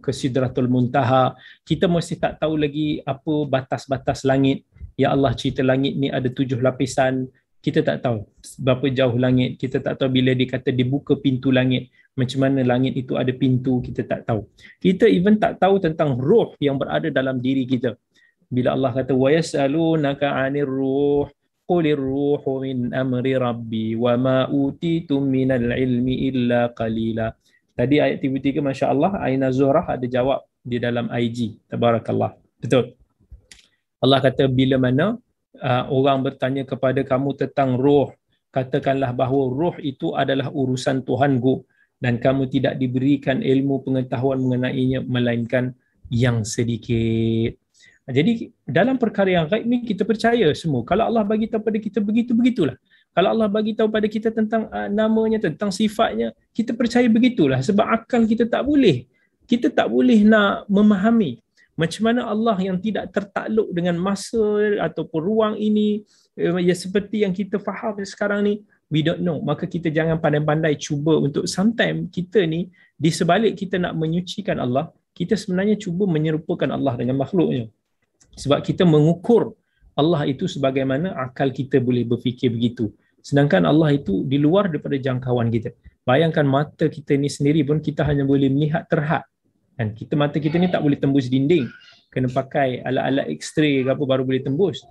ke Sidratul Muntaha. Kita masih tak tahu lagi apa batas-batas langit. Ya Allah, cerita langit ni ada 7 lapisan. Kita tak tahu berapa jauh langit. Kita tak tahu bila dikata dibuka pintu langit, macam mana langit itu ada pintu, kita tak tahu. Kita even tak tahu tentang ruh yang berada dalam diri kita. Bila Allah kata wa yasalunaka 'anir ruh qulir ruhu min amri rabbi wa ma utitum minal ilmi illa qalila. Tadi ayat 33, masya-Allah, Aina Zuhrah ada jawab di dalam IG. Tabarakallah. Betul. Allah kata bila mana orang bertanya kepada kamu tentang roh, katakanlah bahawa roh itu adalah urusan Tuhanku dan kamu tidak diberikan ilmu pengetahuan mengenainya melainkan yang sedikit. Jadi dalam perkara yang gaib ni kita percaya semua. Kalau Allah bagi tahu pada kita begitu, begitulah. Kalau Allah bagi tahu pada kita tentang namanya, tentang sifatnya, kita percaya begitulah. Sebab akal kita tak boleh. Kita tak boleh nak memahami macam mana Allah yang tidak tertakluk dengan masa ataupun ruang ini, ya seperti yang kita faham sekarang ni, we don't know. Maka kita jangan pandai-pandai cuba untuk, sometimes kita ni di sebalik kita nak menyucikan Allah, kita sebenarnya cuba menyerupakan Allah dengan makhluknya. Sebab kita mengukur Allah itu sebagaimana akal kita boleh berfikir begitu. Sedangkan Allah itu di luar daripada jangkauan kita. Bayangkan mata kita ni sendiri pun kita hanya boleh melihat terhad. Dan mata kita ni tak boleh tembus dinding. Kena pakai alat-alat X-ray ke apa baru boleh tembus.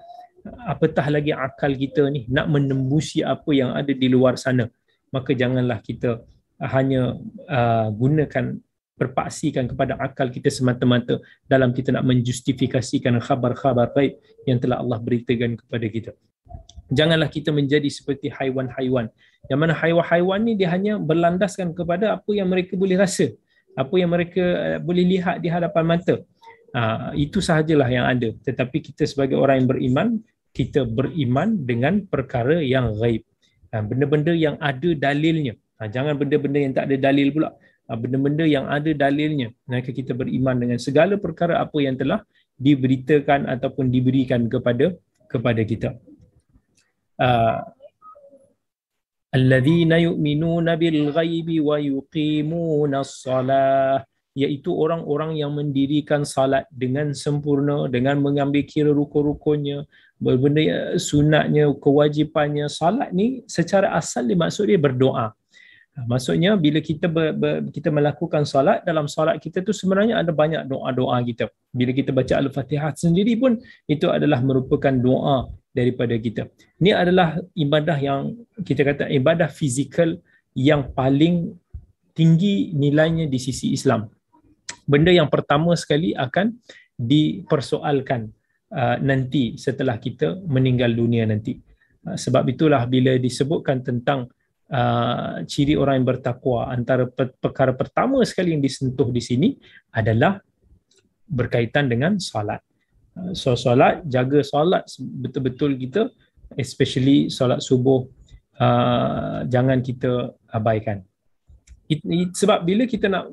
Apatah lagi akal kita ni nak menembusi apa yang ada di luar sana. Maka janganlah kita hanya gunakan, berpaksikan kepada akal kita semata-mata dalam kita nak menjustifikasikan khabar-khabar gaib yang telah Allah beritakan kepada kita. Janganlah kita menjadi seperti haiwan-haiwan. Yang mana haiwan-haiwan ni dia hanya berlandaskan kepada apa yang mereka boleh rasa, apa yang mereka boleh lihat di hadapan mata. Itu sahajalah yang ada. Tetapi kita sebagai orang yang beriman, kita beriman dengan perkara yang gaib. Benda-benda yang ada dalilnya. Jangan benda-benda yang tak ada dalil pula. Benda-benda yang ada dalilnya. Maka kita beriman dengan segala perkara apa yang telah diberitakan ataupun diberikan kepada kita. Alladzina yu'minuna bil ghaibi wa yuqimuna as-salah, iaitu orang-orang yang mendirikan salat dengan sempurna, dengan mengambil kira rukun-rukunnya, benda sunatnya, kewajipannya. Salat ni secara asal maksud dia berdoa. Maksudnya bila kita kita melakukan solat, dalam solat kita tu sebenarnya ada banyak doa-doa kita. Bila kita baca Al-Fatihah sendiri pun itu adalah merupakan doa daripada kita. Ini adalah ibadah yang kita kata ibadah fizikal yang paling tinggi nilainya di sisi Islam. Benda yang pertama sekali akan dipersoalkan nanti setelah kita meninggal dunia nanti. Sebab itulah bila disebutkan tentang ciri orang yang bertakwa, antara perkara pertama sekali yang disentuh di sini adalah berkaitan dengan solat. So solat, jaga solat betul-betul kita, especially solat subuh, jangan kita abaikan. Sebab bila kita nak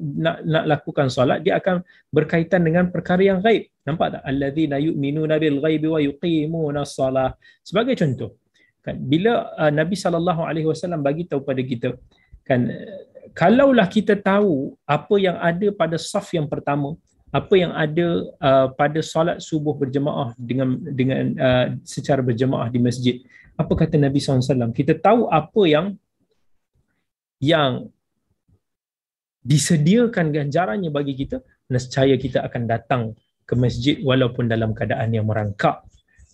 lakukan solat, dia akan berkaitan dengan perkara yang gaib. Nampak tak? Alladzina yu'minuna bil ghaibi wa yuqimuna as-salah. Sebagai contoh, kan, bila Nabi SAW bagi tahu pada kita, kan, kalaulah kita tahu apa yang ada pada saf yang pertama, apa yang ada pada solat subuh berjemaah dengan secara berjemaah di masjid. Apa kata Nabi SAW? Kita tahu apa yang disediakan ganjarannya bagi kita, nescaya kita akan datang ke masjid walaupun dalam keadaan yang merangkak.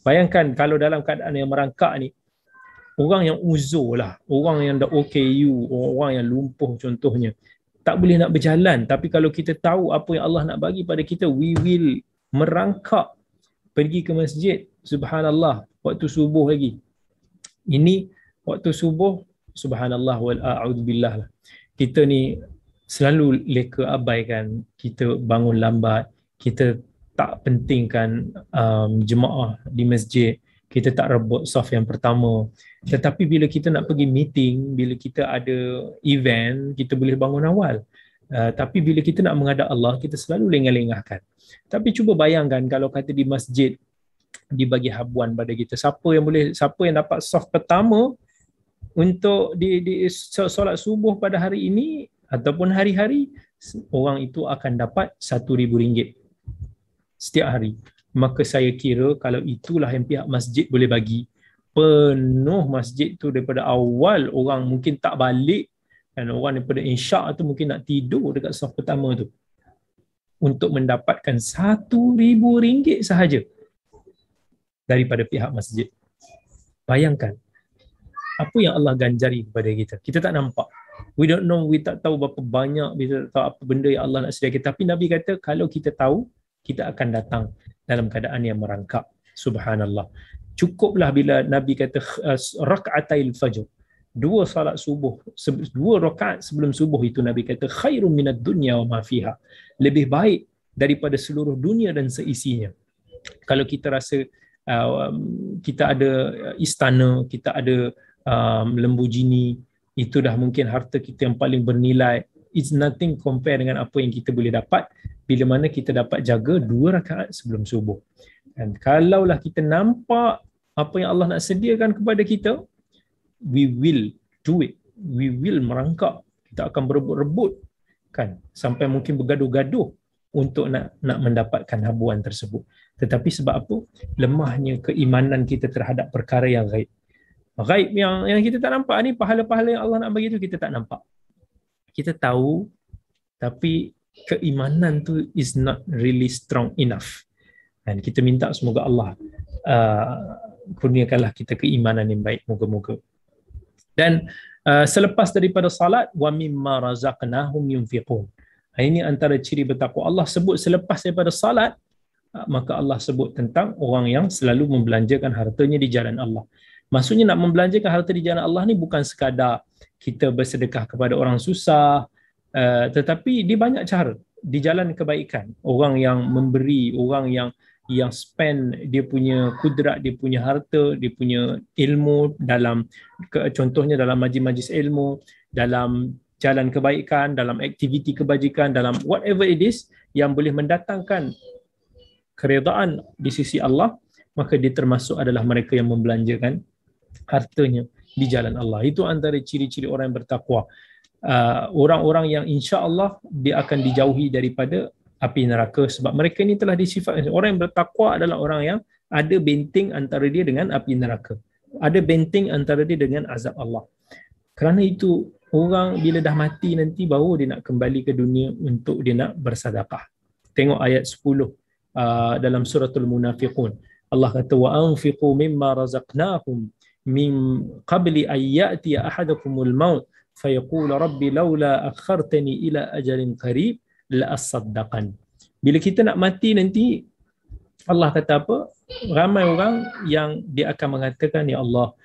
Bayangkan kalau dalam keadaan yang merangkak ni, orang yang uzur lah, orang yang dah OKU, orang yang lumpuh contohnya, tak boleh nak berjalan. Tapi kalau kita tahu apa yang Allah nak bagi pada kita, we will merangkak pergi ke masjid. Subhanallah, waktu subuh lagi. Ini waktu subuh, subhanallah wal a'udzubillah lah. Kita ni selalu leka abaikan, kita bangun lambat, kita tak pentingkan jemaah di masjid, kita tak rebut saf yang pertama. Tetapi bila kita nak pergi meeting, bila kita ada event, kita boleh bangun awal. Tapi bila kita nak menghadap Allah, kita selalu lengah-lengahkan. Tapi cuba bayangkan kalau kata di masjid dibagi habuan pada kita, siapa yang dapat saf pertama untuk di solat subuh pada hari ini ataupun hari-hari, orang itu akan dapat RM1,000 setiap hari. Maka saya kira kalau itulah yang pihak masjid boleh bagi, penuh masjid tu daripada awal, orang mungkin tak balik, dan orang daripada insya' tu mungkin nak tidur dekat saf pertama tu untuk mendapatkan RM1,000 sahaja daripada pihak masjid. Bayangkan apa yang Allah ganjari kepada kita. Kita tak nampak. We don't know, we tak tahu berapa banyak, kita tak tahu apa benda yang Allah nak sediakan. Tapi Nabi kata kalau kita tahu, kita akan datang dalam keadaan yang merangkak. Subhanallah. Cukuplah bila Nabi kata rak'atail fajr, 2 salat subuh, 2 rakaat sebelum subuh itu Nabi kata khairum minad dunya wa ma fiha, lebih baik daripada seluruh dunia dan seisinya. Kalau kita rasa kita ada istana, kita ada Lamborghini, itu dah mungkin harta kita yang paling bernilai. It's nothing compare dengan apa yang kita boleh dapat bila mana kita dapat jaga 2 rakaat sebelum subuh. Dan kalaulah kita nampak apa yang Allah nak sediakan kepada kita, we will do it. We will merangkak. Kita akan berebut-rebut kan, sampai mungkin bergaduh-gaduh untuk nak mendapatkan habuan tersebut. Tetapi sebab apa? Lemahnya keimanan kita terhadap perkara yang gaib. Gaib yang kita tak nampak ni, pahala-pahala yang Allah nak bagi tu kita tak nampak. Kita tahu, tapi keimanan tu is not really strong enough. Dan kita minta semoga Allah kurniakanlah kita keimanan yang baik, moga-moga. Dan selepas daripada salat, wa mimma razaqnahum yunfiqun. Ini antara ciri bertakwa. Allah sebut selepas daripada salat, maka Allah sebut tentang orang yang selalu membelanjakan hartanya di jalan Allah. Maksudnya nak membelanjakan harta di jalan Allah ni bukan sekadar kita bersedekah kepada orang susah, tetapi di banyak cara, di jalan kebaikan. Orang yang memberi, orang yang spend dia punya kudrat, dia punya harta, dia punya ilmu dalam contohnya dalam majlis-majlis ilmu, dalam jalan kebaikan, dalam aktiviti kebajikan, dalam whatever it is yang boleh mendatangkan keredaan di sisi Allah, maka dia termasuk adalah mereka yang membelanjakan hartanya di jalan Allah. Itu antara ciri-ciri orang yang bertakwa. Orang-orang yang insya-Allah dia akan dijauhi daripada api neraka, sebab mereka ini telah disifatkan. Orang yang bertakwa adalah orang yang ada benteng antara dia dengan api neraka, ada benteng antara dia dengan azab Allah. Kerana itu orang bila dah mati nanti baru dia nak kembali ke dunia untuk dia nak bersedekah. Tengok ayat 10 dalam suratul Munafiqun. Allah kata wa anfiqu mimma razaqnahum min qabli an ya'tiya ahadakumul maut fayaqul rabbi laula akhartani ila ajalin qarib la asaddaqan. Bila kita nak mati nanti, Allah kata apa? Ramai orang yang dia akan mengatakan, ya Allah,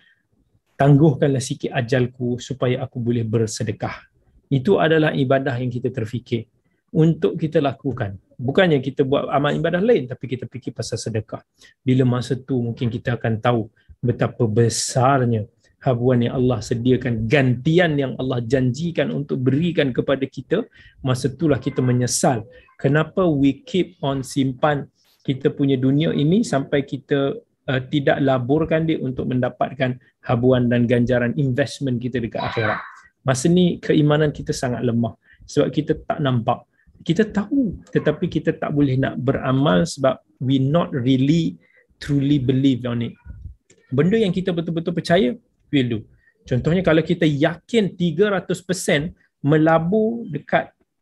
tangguhkanlah sikit ajalku supaya aku boleh bersedekah. Itu adalah ibadah yang kita terfikir untuk kita lakukan. Bukannya kita buat amal ibadah lain, tapi kita fikir pasal sedekah. Bila masa tu mungkin kita akan tahu betapa besarnya habuan yang Allah sediakan, gantian yang Allah janjikan untuk berikan kepada kita. Masa itulah kita menyesal kenapa we keep on simpan kita punya dunia ini sampai kita tidak laburkan dia untuk mendapatkan habuan dan ganjaran investment kita dekat akhirat. Masa ni keimanan kita sangat lemah sebab kita tak nampak. Kita tahu, tetapi kita tak boleh nak beramal sebab we not really truly believe on it. Benda yang kita betul-betul percaya, we'll do. Contohnya kalau kita yakin 300% melabur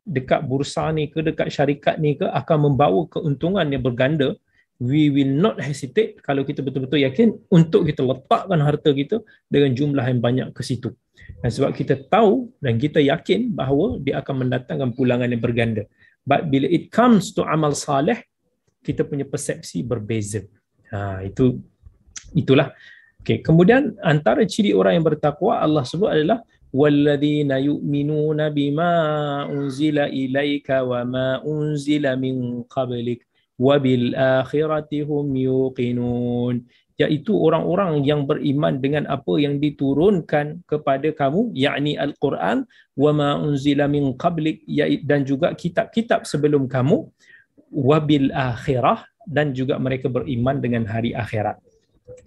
dekat bursa ni ke, dekat syarikat ni ke akan membawa keuntungan yang berganda, we will not hesitate kalau kita betul-betul yakin untuk kita letakkan harta kita dengan jumlah yang banyak ke situ. Dan sebab kita tahu dan kita yakin bahawa dia akan mendatangkan pulangan yang berganda. But bila it comes to amal saleh, kita punya persepsi berbeza. Itulah. Okay. Kemudian antara ciri orang yang bertakwa Allah sebut adalah walladzina yu'minuna bima unzila ilaika wa ma unzila min qablik wa bil akhirati hum yuqinun, iaitu orang-orang yang beriman dengan apa yang diturunkan kepada kamu, yakni Al-Quran, wa ma unzila min qablik, dan juga kitab-kitab sebelum kamu, wa bil akhirah, dan juga mereka beriman dengan hari akhirat.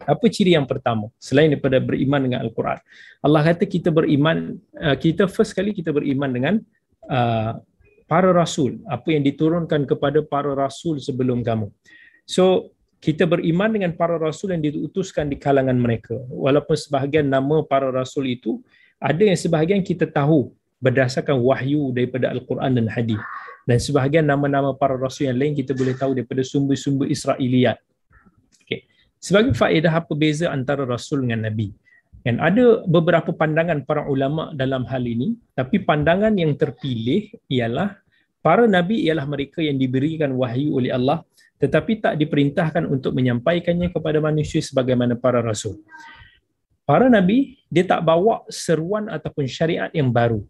Apa ciri yang pertama selain daripada beriman dengan Al-Quran? Allah kata kita beriman, kita first kali kita beriman dengan para rasul, apa yang diturunkan kepada para rasul sebelum kamu. So kita beriman dengan para rasul yang diutuskan di kalangan mereka, walaupun sebahagian nama para rasul itu ada yang sebahagian kita tahu berdasarkan wahyu daripada Al-Quran dan hadis, dan sebahagian nama-nama para rasul yang lain kita boleh tahu daripada sumber-sumber Israiliyat. Okay. Sebagai faedah, apa beza antara rasul dengan nabi? Dan ada beberapa pandangan para ulama dalam hal ini, tapi pandangan yang terpilih ialah para nabi ialah mereka yang diberikan wahyu oleh Allah tetapi tak diperintahkan untuk menyampaikannya kepada manusia sebagaimana para rasul. Para nabi, dia tak bawa seruan ataupun syariat yang baru,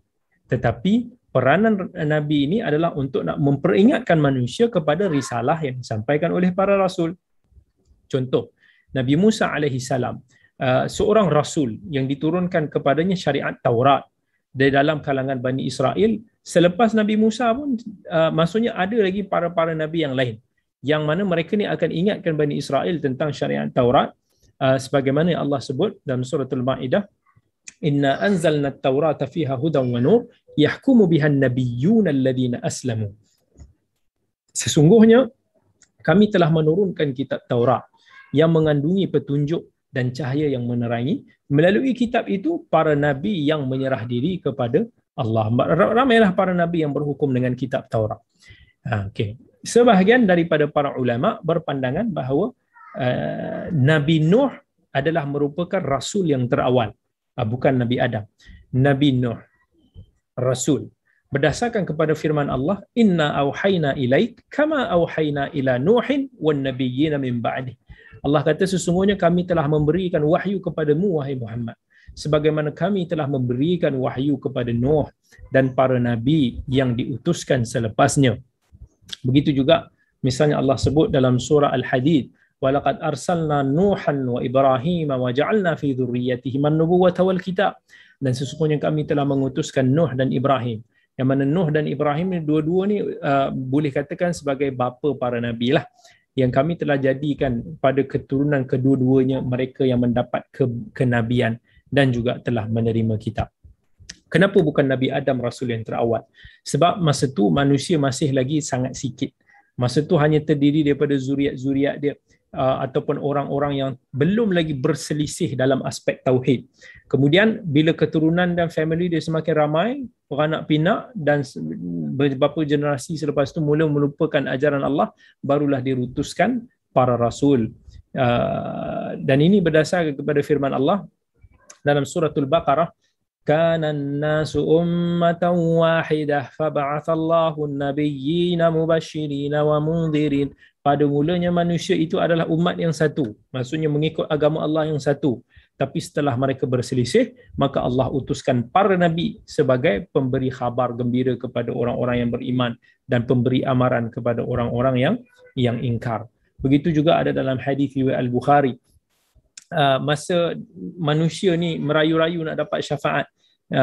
tetapi peranan nabi ini adalah untuk nak memperingatkan manusia kepada risalah yang disampaikan oleh para rasul. Contoh, Nabi Musa alaihi salam, seorang rasul yang diturunkan kepadanya syariat Taurat dari dalam kalangan Bani Israel. Selepas Nabi Musa pun maksudnya ada lagi para nabi yang lain yang mana mereka ni akan ingatkan Bani Israel tentang syariat Taurat, sebagaimana Allah sebut dalam surah Al-Maidah, inna anzalna at-taurata fiha hudan wa nur yahkumu biha an-nabiyyuna alladhina aslamu. Sesungguhnya kami telah menurunkan kitab Taurat yang mengandungi petunjuk dan cahaya yang menerangi. Melalui kitab itu, para nabi yang menyerah diri kepada Allah. Ramailah para nabi yang berhukum dengan kitab Taurat. Okay. Sebahagian daripada para ulama berpandangan bahawa Nabi Nuh adalah merupakan rasul yang terawal. Bukan Nabi Adam. Nabi Nuh, rasul. Berdasarkan kepada firman Allah, inna auhayna ilaik kama auhayna ila Nuhin wan nabiyyina min ba'dih. Allah kata sesungguhnya kami telah memberikan wahyu kepadamu wahai Muhammad, sebagaimana kami telah memberikan wahyu kepada Nuh dan para nabi yang diutuskan selepasnya. Begitu juga misalnya Allah sebut dalam surah Al-Hadid, walaqad arsalna Nuhan wa Ibrahim wa ja'alna fi dhurriyyatihim an-nubuwwata wal kitab. Dan sesungguhnya kami telah mengutuskan Nuh dan Ibrahim. Yang mana Nuh dan Ibrahim ni dua-dua ni boleh katakan sebagai bapa para nabi lah, yang kami telah jadikan pada keturunan kedua-duanya mereka yang mendapat kenabian dan juga telah menerima kitab. Kenapa bukan Nabi Adam rasul yang terawal? Sebab masa tu manusia masih lagi sangat sikit. Masa tu hanya terdiri daripada zuriat-zuriat dia, ataupun orang-orang yang belum lagi berselisih dalam aspek tauhid. Kemudian bila keturunan dan family dia semakin ramai, beranak pinak, dan beberapa generasi selepas itu mula melupakan ajaran Allah, barulah diutuskan para rasul. Dan ini berdasar kepada firman Allah dalam suratul Baqarah, kana an-nasu ummatan wahidah fab'atsallahu an-nabiyyina mubashshirina wa mundhirin. Pada mulanya manusia itu adalah umat yang satu, maksudnya mengikut agama Allah yang satu. Tapi setelah mereka berselisih, maka Allah utuskan para nabi sebagai pemberi khabar gembira kepada orang-orang yang beriman dan pemberi amaran kepada orang-orang yang ingkar. Begitu juga ada dalam hadis riwayat Al-Bukhari, masa manusia ni merayu-rayu nak dapat syafaat,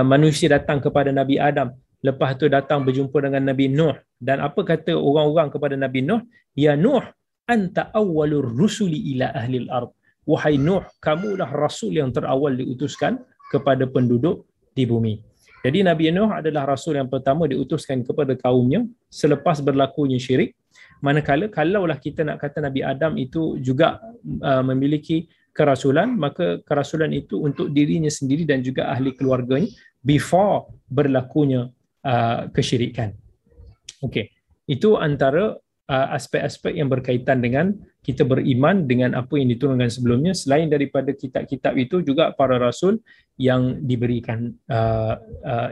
manusia datang kepada Nabi Adam, lepas tu datang berjumpa dengan Nabi Nuh, dan apa kata orang-orang kepada Nabi Nuh? Ya Nuh, anta awwalur rusuli ila ahlil ard. Wahai Nuh, kamulah rasul yang terawal diutuskan kepada penduduk di bumi. Jadi Nabi Nuh adalah rasul yang pertama diutuskan kepada kaumnya selepas berlakunya syirik. Manakala kalaulah kita nak kata Nabi Adam itu juga memiliki kerasulan, maka kerasulan itu untuk dirinya sendiri dan juga ahli keluarganya before berlakunya kesyirikan. Okey. Itu antara aspek-aspek yang berkaitan dengan kita beriman dengan apa yang diturunkan sebelumnya. Selain daripada kitab-kitab itu, juga para rasul yang diberikan,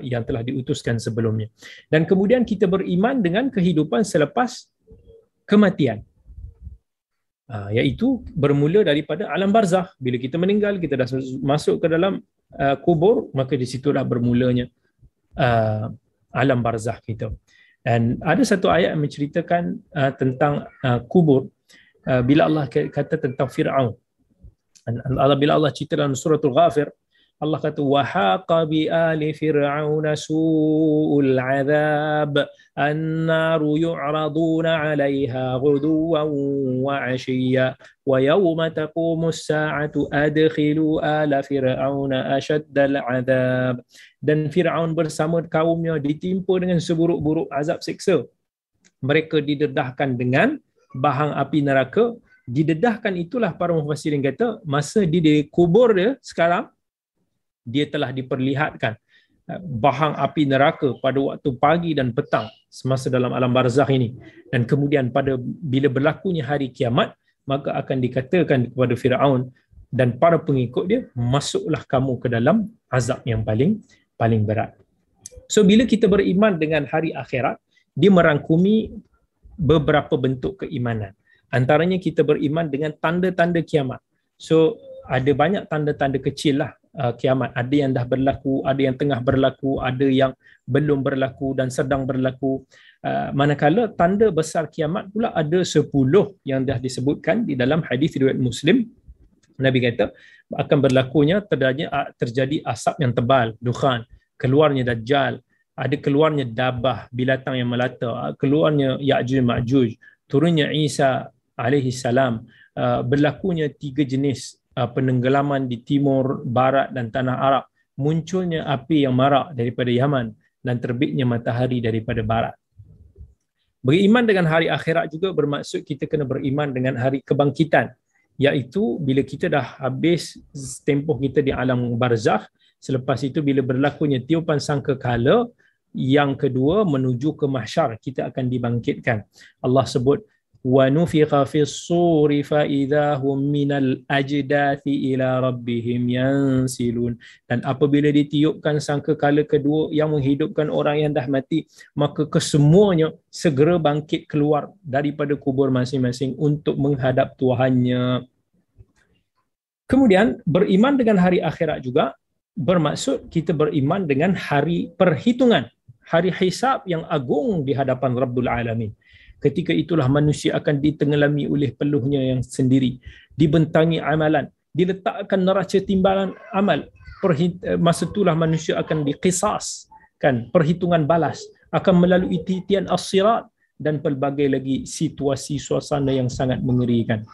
yang telah diutuskan sebelumnya. Dan kemudian kita beriman dengan kehidupan selepas kematian, iaitu bermula daripada alam barzakh. Bila kita meninggal, kita dah masuk ke dalam kubur, maka di situlah bermulanya alam barzakh kita. Dan ada satu ayat yang menceritakan tentang kubur, bila Allah kata tentang Fir'aun. Bila Allah cerita dalam suratul Ghafir, Allah kata wahaqa bi ali fir'auna su'ul 'adzab annaru yu'raduna 'alaiha ghuduwan wa 'ashiyya wa yawma taqumus sa'atu adkhilu ala fir'auna ashaddal 'adzab. Dan Fir'aun bersama kaumnya ditimpa dengan seburuk-buruk azab siksa. Mereka didedahkan dengan bahang api neraka. Didedahkan itulah para mufassirin kata masa dia dikubur dia sekarang, dia telah diperlihatkan bahang api neraka pada waktu pagi dan petang semasa dalam alam barzakh ini. Dan kemudian bila berlakunya hari kiamat, maka akan dikatakan kepada Fir'aun dan para pengikut dia, masuklah kamu ke dalam azab yang paling berat. So bila kita beriman dengan hari akhirat, dia merangkumi beberapa bentuk keimanan. Antaranya kita beriman dengan tanda-tanda kiamat. So ada banyak tanda-tanda kecil lah kiamat. Ada yang dah berlaku, ada yang tengah berlaku, ada yang belum berlaku dan sedang berlaku. Manakala tanda besar kiamat pula ada 10 yang dah disebutkan di dalam hadis riwayat Muslim. Nabi kata akan berlakunya terjadi asap yang tebal, dukhan, keluarnya Dajjal, ada keluarnya dabah, binatang yang melata, keluarnya Ya'juj Ma'juj, turunnya Isa alaihi salam, berlakunya 3 jenis penenggelaman di timur, barat dan tanah Arab, munculnya api yang marak daripada Yaman dan terbitnya matahari daripada barat. Beriman dengan hari akhirat juga bermaksud kita kena beriman dengan hari kebangkitan, iaitu bila kita dah habis tempoh kita di alam barzakh, selepas itu bila berlakunya tiupan sangkakala yang kedua menuju ke mahsyar, kita akan dibangkitkan. Allah sebut wa nufikha fis suri fa idahum minal ajdathi ila rabbihim yansilun. Dan apabila ditiupkan sangkakala kedua yang menghidupkan orang yang dah mati, maka kesemuanya segera bangkit keluar daripada kubur masing-masing untuk menghadap Tuhannya. Kemudian beriman dengan hari akhirat juga bermaksud kita beriman dengan hari perhitungan, hari hisab yang agung di hadapan Rabbul Alamin. Ketika itulah manusia akan ditenggelami oleh peluhnya yang sendiri, dibentangi amalan, diletakkan neraca timbalan amal. Masa itulah manusia akan diqisas, kan, perhitungan balas, akan melalui titian as-sirat dan pelbagai lagi situasi suasana yang sangat mengerikan.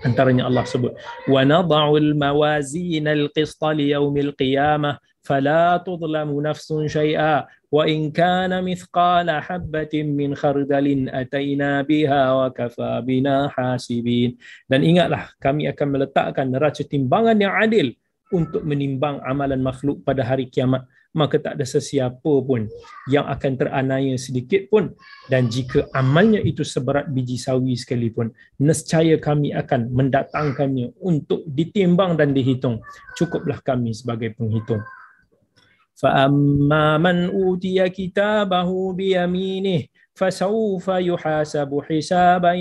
Antaranya Allah sebut wa nad'ul mawazinal qista liyaumil qiyamah fala tudlamu nafsun syai'a wa in kana mithqala habatin min khardalin ataina biha wa kafa bina hasibin. Dan ingatlah, kami akan meletakkan neraca timbangan yang adil untuk menimbang amalan makhluk pada hari kiamat, maka tak ada sesiapa pun yang akan teranaya sedikit pun, dan jika amalnya itu seberat biji sawi sekalipun, nescaya kami akan mendatangkannya untuk ditimbang dan dihitung. Cukuplah kami sebagai penghitung. فَأَمَّا مَنْ أُوتِيَ كِتَابَهُ بِيَمِينِهِ فَسَوْفَ يُحَاسَبُ حِسَابًا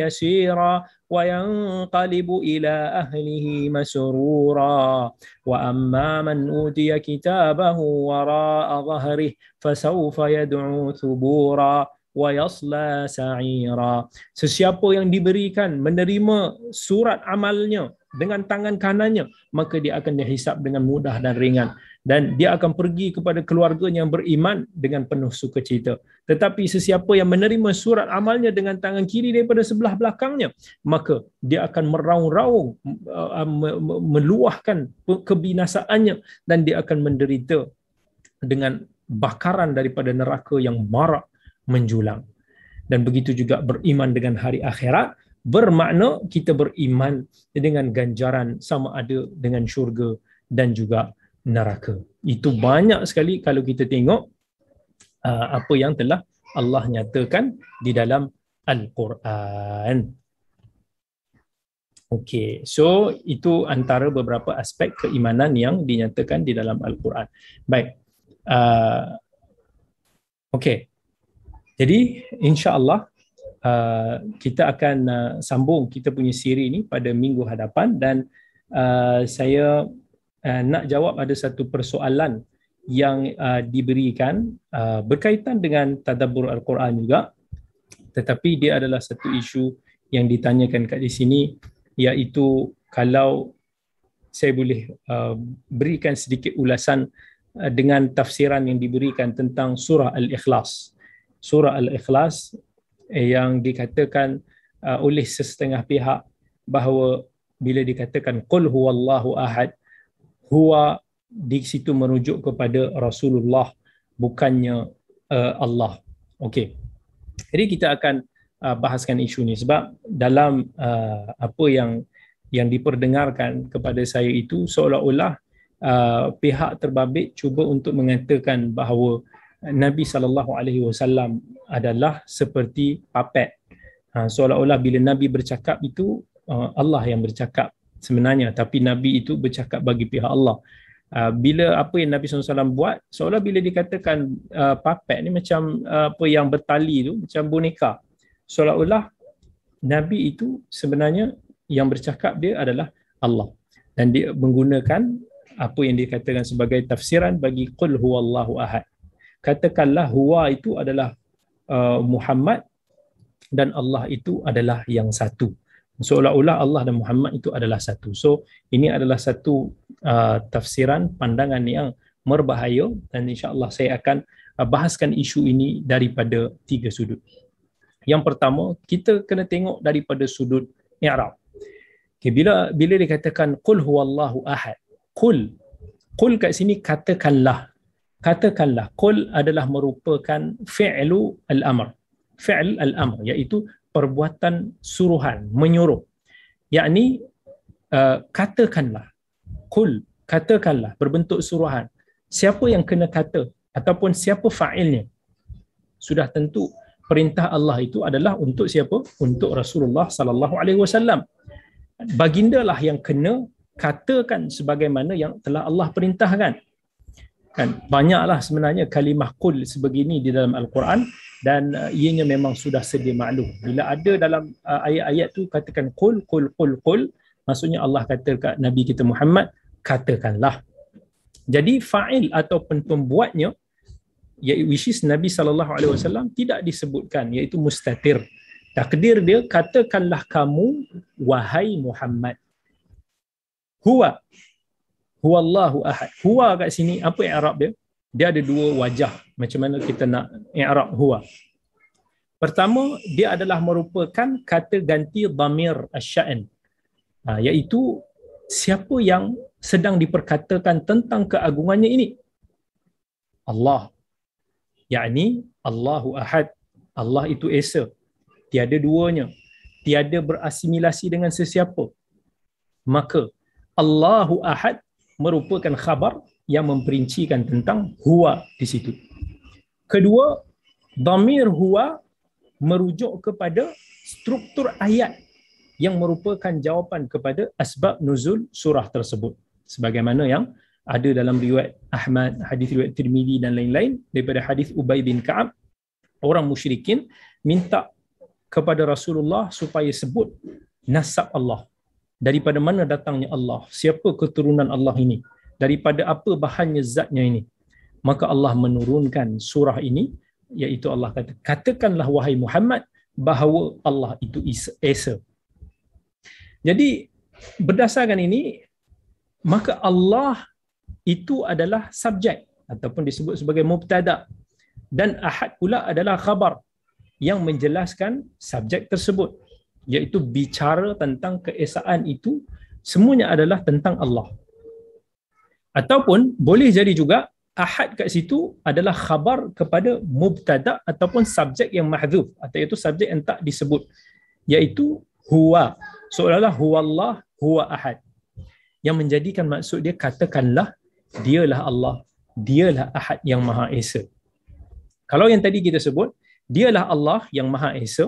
يَسِيرًا وَيَنْقَلِبُ إِلَى أَهْلِهِ مَسْرُورًا وَأَمَّا مَنْ أُوتِيَ كِتَابَهُ وَرَاءَ ظَهْرِهِ فَسَوْفَ يَدْعُو ثُبُورًا وَيَصْلَى سَعِيرًا. Sesiapa yang diberikan menerima surat amalnya dengan tangan kanannya, maka dia akan dihisap dengan mudah dan ringan, dan dia akan pergi kepada keluarganya yang beriman dengan penuh sukacita. Tetapi sesiapa yang menerima surat amalnya dengan tangan kiri daripada sebelah belakangnya, maka dia akan meraung-raung, meluahkan kebinasaannya, dan dia akan menderita dengan bakaran daripada neraka yang marak menjulang. Dan begitu juga beriman dengan hari akhirat, bermakna kita beriman dengan ganjaran sama ada dengan syurga dan juga neraka. Itu banyak sekali kalau kita tengok apa yang telah Allah nyatakan di dalam Al-Quran. Okey, so itu antara beberapa aspek keimanan yang dinyatakan di dalam Al-Quran. Baik, okey. Jadi insya-Allah kita akan sambung kita punya siri ini pada minggu hadapan, dan saya nak jawab ada satu persoalan yang diberikan berkaitan dengan tadabbur Al-Quran juga, tetapi dia adalah satu isu yang ditanyakan kat di sini, iaitu kalau saya boleh berikan sedikit ulasan dengan tafsiran yang diberikan tentang surah Al-Ikhlas. Surah Al-Ikhlas yang dikatakan oleh sesetengah pihak bahawa bila dikatakan qul huwallahu ahad, huwa di situ merujuk kepada Rasulullah, bukannya Allah. Okey. Jadi kita akan bahaskan isu ni sebab dalam apa yang diperdengarkan kepada saya itu seolah-olah pihak terbabit cuba untuk mengatakan bahawa Nabi SAW adalah seperti puppet. Seolah-olah bila Nabi bercakap itu Allah yang bercakap sebenarnya, tapi Nabi itu bercakap bagi pihak Allah. Bila apa yang Nabi SAW buat, seolah bila dikatakan puppet ni macam apa yang bertali tu, macam boneka. Seolah-olah Nabi itu sebenarnya yang bercakap dia adalah Allah. Dan dia menggunakan apa yang dikatakan sebagai tafsiran bagi qul huwallahu ahad. Katakanlah huwa itu adalah Muhammad dan Allah itu adalah yang satu. Seolah-olah Allah dan Muhammad itu adalah satu. So ini adalah satu tafsiran pandangan yang berbahaya, dan insya-Allah saya akan bahaskan isu ini daripada 3 sudut. Yang pertama, kita kena tengok daripada sudut i'rab. Okay, bila dikatakan qul huwallahu ahad, qul kat sini katakanlah. Qul adalah merupakan fi'lu al-amr. Fi'l al-amr iaitu perbuatan suruhan, menyuruh. Yakni katakanlah. Qul, katakanlah, berbentuk suruhan. Siapa yang kena kata ataupun siapa fa'ilnya? Sudah tentu perintah Allah itu adalah untuk siapa? Untuk Rasulullah sallallahu alaihi wasallam. Bagindalah yang kena katakan sebagaimana yang telah Allah perintahkan. Kan banyaklah sebenarnya kalimah qul sebegini di dalam Al-Quran, dan ianya memang sudah sedia maklum. Bila ada dalam ayat-ayat tu katakan qul, maksudnya Allah kata kat Nabi kita Muhammad, katakanlah. Jadi fa'il ataupun pembuatnya, which is Nabi SAW, tidak disebutkan, iaitu mustatir. Takdir dia, katakanlah kamu wahai Muhammad. Huwallahu ahad. Huwa kat sini, apa i'rab dia? Dia ada 2 wajah macam mana kita nak i'rab huwa. Pertama, dia adalah merupakan kata ganti dhamir asy-sya'n, iaitu siapa yang sedang diperkatakan tentang keagungannya ini? Allah. Yakni Allahu ahad. Allah itu esa. Tiada duanya. Tiada berasimilasi dengan sesiapa. Maka Allahu ahad merupakan khabar yang memperincikan tentang huwa di situ. Kedua, dhamir huwa merujuk kepada struktur ayat yang merupakan jawapan kepada asbab nuzul surah tersebut. Sebagaimana yang ada dalam riwayat Ahmad, hadis riwayat Tirmizi dan lain-lain, daripada hadis Ubay bin Ka'ab, orang musyrikin minta kepada Rasulullah supaya sebut nasab Allah. Daripada mana datangnya Allah? Siapa keturunan Allah ini? Daripada apa bahannya zatnya ini? Maka Allah menurunkan surah ini, iaitu Allah kata, katakanlah wahai Muhammad bahawa Allah itu esa. Jadi berdasarkan ini, maka Allah itu adalah subjek ataupun disebut sebagai mubtada, dan ahad pula adalah khabar yang menjelaskan subjek tersebut, iaitu bicara tentang keesaan itu semuanya adalah tentang Allah. Ataupun boleh jadi juga ahad kat situ adalah khabar kepada mubtada ataupun subjek yang mahdzuf, atau itu subjek yang tak disebut, iaitu huwa. Seolah-olah huwallah, huwa ahad. Yang menjadikan maksud dia, katakanlah dialah Allah, dialah ahad yang maha esa. Kalau yang tadi kita sebut, dialah Allah yang maha esa,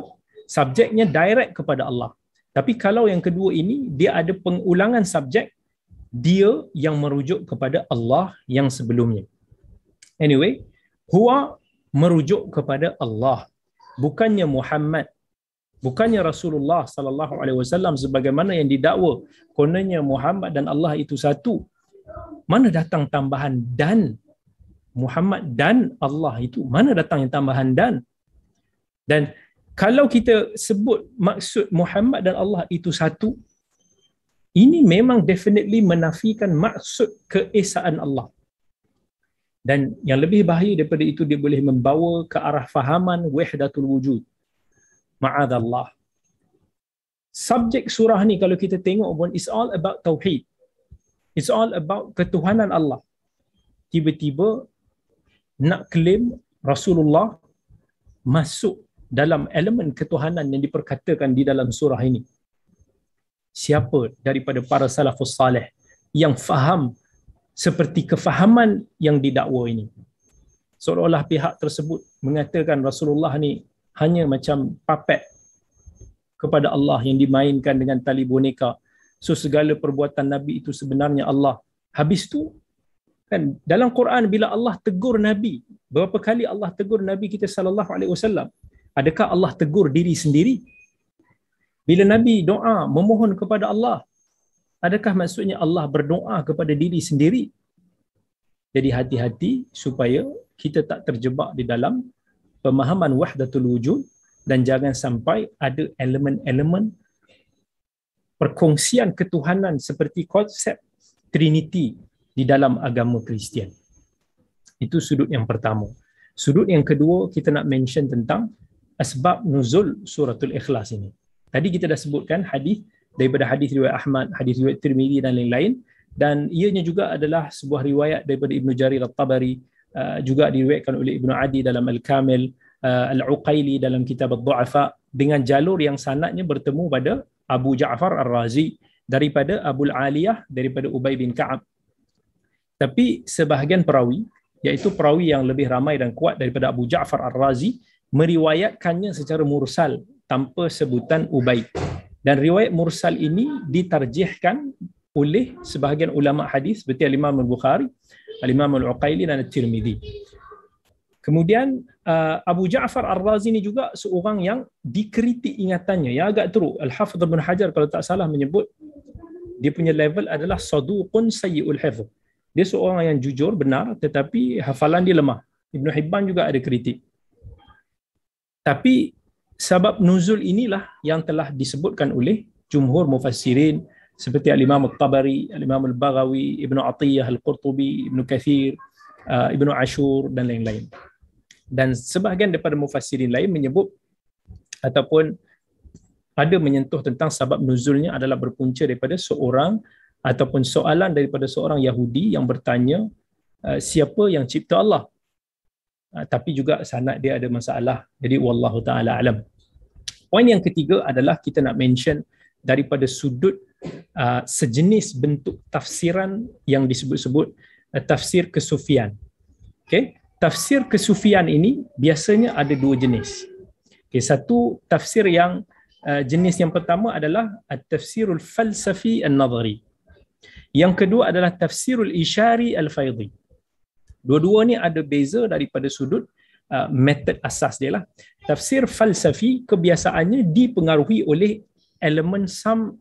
subjeknya direct kepada Allah. Tapi kalau yang kedua ini, dia ada pengulangan subjek, dia yang merujuk kepada Allah yang sebelumnya. Anyway, huwa merujuk kepada Allah, bukannya Muhammad, bukannya Rasulullah sallallahu alaihi wasallam sebagaimana yang didakwa, kononnya Muhammad dan Allah itu satu. Mana datang tambahan dan? Muhammad dan Allah itu mana datang yang tambahan dan? Dan kalau kita sebut maksud Muhammad dan Allah itu satu, ini memang definitely menafikan maksud keesaan Allah. Dan yang lebih bahaya daripada itu, dia boleh membawa ke arah fahaman wahdatul wujud. Ma'adallah. Subjek surah ni kalau kita tengok pun, it's all about tauhid. It's all about ketuhanan Allah. Tiba-tiba nak claim Rasulullah masuk dalam elemen ketuhanan yang diperkatakan di dalam surah ini. Siapa daripada para salafus salih yang faham seperti kefahaman yang didakwa ini? Seolah-olah pihak tersebut mengatakan Rasulullah ni hanya macam puppet kepada Allah yang dimainkan dengan tali boneka. So segala perbuatan Nabi itu sebenarnya Allah. Habis tu kan dalam Quran bila Allah tegur Nabi, berapa kali Allah tegur Nabi kita sallallahu alaihi wasallam? Adakah Allah tegur diri sendiri? Bila Nabi doa memohon kepada Allah, adakah maksudnya Allah berdoa kepada diri sendiri? Jadi hati-hati supaya kita tak terjebak di dalam pemahaman wahdatul wujud, dan jangan sampai ada elemen-elemen perkongsian ketuhanan seperti konsep Trinity di dalam agama Kristian. Itu sudut yang pertama. Sudut yang kedua, kita nak mention tentang asbab nuzul suratul Ikhlas ini. Tadi kita dah sebutkan hadis daripada hadis riwayat Ahmad, hadis riwayat Tirmizi dan lain-lain, dan ianya juga adalah sebuah riwayat daripada Ibnu Jarir At-Tabari, juga diriwayatkan oleh Ibnu Adi dalam Al-Kamil, Al-Uqaili dalam kitab Ad-Du'afa, dengan jalur yang sanadnya bertemu pada Abu Ja'far Ar-Razi daripada Abul Aliyah daripada Ubay bin Ka'ab. Tapi sebahagian perawi, iaitu perawi yang lebih ramai dan kuat daripada Abu Ja'far Ar-Razi, meriwayatkannya secara mursal tanpa sebutan Ubay. Dan riwayat mursal ini ditarjihkan oleh sebahagian ulama hadis seperti Al-Imam Al-Bukhari, Al-Imam Al-Uqaili dan Al-Tirmizi. Kemudian Abu Ja'far Ar-Razi ni juga seorang yang dikritik ingatannya, yang agak teruk. Al-Hafidh Ibn Hajar kalau tak salah menyebut dia punya level adalah saduqun sayyi'ul hifz. Dia seorang yang jujur, benar, tetapi hafalan dia lemah. Ibn Hibban juga ada kritik. Tapi sebab nuzul inilah yang telah disebutkan oleh jumhur mufassirin seperti Al-Imam At-Tabari, Al-Imam Al-Baghawi, Ibn Atiyah Al-Qurtubi, Ibn Kathir, Ibn Ashur dan lain-lain. Dan sebahagian daripada mufassirin lain menyebut ataupun ada menyentuh tentang sebab nuzulnya adalah berpunca daripada seorang ataupun soalan daripada seorang Yahudi yang bertanya siapa yang cipta Allah. Tapi juga sanad dia ada masalah. Jadi wallahu taala alam. Poin yang ketiga adalah kita nak mention daripada sudut sejenis bentuk tafsiran yang disebut-sebut tafsir kesufian. Okey, tafsir kesufian ini biasanya ada dua jenis. Okey, satu tafsir yang jenis yang pertama adalah at-tafsirul falsafi an-nadhari. Yang kedua adalah tafsirul isyari al-faidhi. Dua-dua ni ada beza daripada sudut metod asas dia lah. Tafsir falsafi kebiasaannya dipengaruhi oleh elemen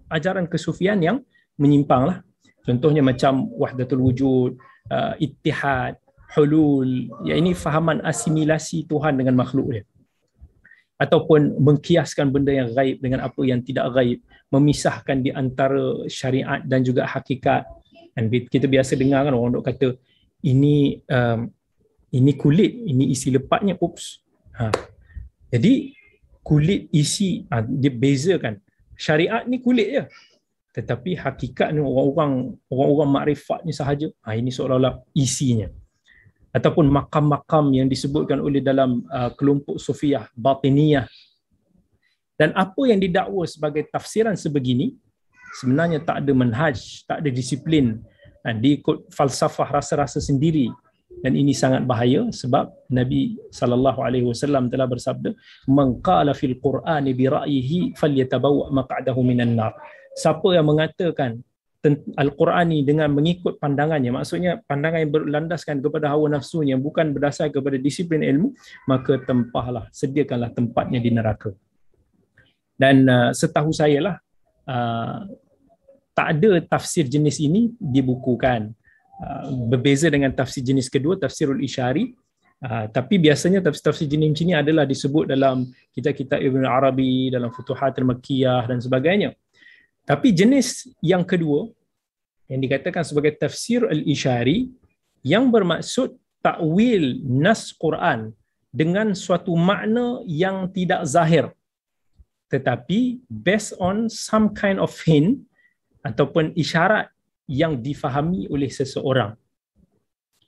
ajaran kesufian yang menyimpang lah. Contohnya macam wahdatul wujud, ittihad, hulul, ya ini fahaman asimilasi Tuhan dengan makhluk dia. Ataupun mengkiaskan benda yang gaib dengan apa yang tidak gaib, memisahkan di antara syariat dan juga hakikat. Dan kita biasa dengar kan orang dok kata ini kulit, ini isi lepatnya, ups. Jadi kulit isi dia bezakan. Syariat ni kulit je. Tetapi hakikat ni orang-orang makrifat ni sahaja. Ini seolah-olah isinya. ataupun makam-makam yang disebutkan oleh dalam kelompok Sufiyah Batiniyah. Dan apa yang didakwa sebagai tafsiran sebegini sebenarnya tak ada manhaj, tak ada disiplin, diikut falsafah rasa-rasa sendiri. Dan ini sangat bahaya sebab Nabi SAW telah bersabda, "Man qala fil Qur'ani bi ra'yihi falyatabawwa maq'adahu minan nar." Siapa yang mengatakan Al-Qur'ani dengan mengikut pandangannya, maksudnya pandangan yang berlandaskan kepada hawa nafsunya, bukan berdasar kepada disiplin ilmu, maka tempahlah, sediakanlah tempatnya di neraka. Dan setahu saya lah, tak ada tafsir jenis ini dibukukan. Berbeza dengan tafsir jenis kedua, tafsirul isyari. Tapi biasanya tafsir jenis ini adalah disebut dalam kitab-kitab Ibn Arabi, dalam Futuhat al-Makkiyah dan sebagainya. Tapi jenis yang kedua, yang dikatakan sebagai tafsir al-isyari, yang bermaksud takwil nas Quran dengan suatu makna yang tidak zahir, tetapi based on some kind of hint ataupun isyarat yang difahami oleh seseorang.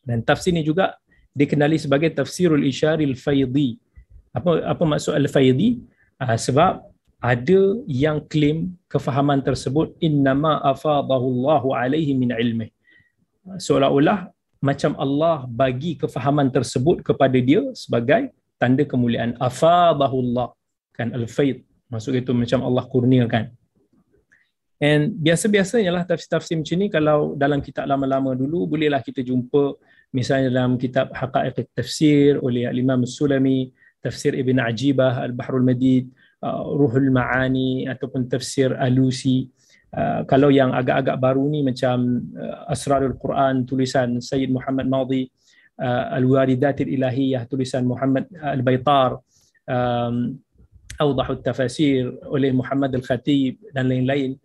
Dan tafsir ini juga dikenali sebagai tafsirul isyari al-faidhi. Apa maksud al-faidhi? Sebab ada yang claim kefahaman tersebut innama afadahu Allahu alaihi min ilmih. Seolah-olah macam Allah bagi kefahaman tersebut kepada dia sebagai tanda kemuliaan. Afadahu Allah, kan, al-faid. Maksud itu macam Allah kurniakan. And biasa-biasanya lah tafsir-tafsir macam ni, kalau dalam kitab lama-lama dulu, bolehlah kita jumpa misalnya dalam kitab Haqa'iq Tafsir oleh Imam Sulami, tafsir Ibn Ajibah, Al-Bahrul Madid, Ruhul Ma'ani, ataupun tafsir Alusi. Kalau yang agak-agak baru ni macam Asrarul Quran tulisan Sayyid Muhammad Madhi, Al-Waridatil Ilahiyah tulisan Muhammad Al-Baitar, Awdahut Tafasir oleh Muhammad Al-Khatib dan lain-lain.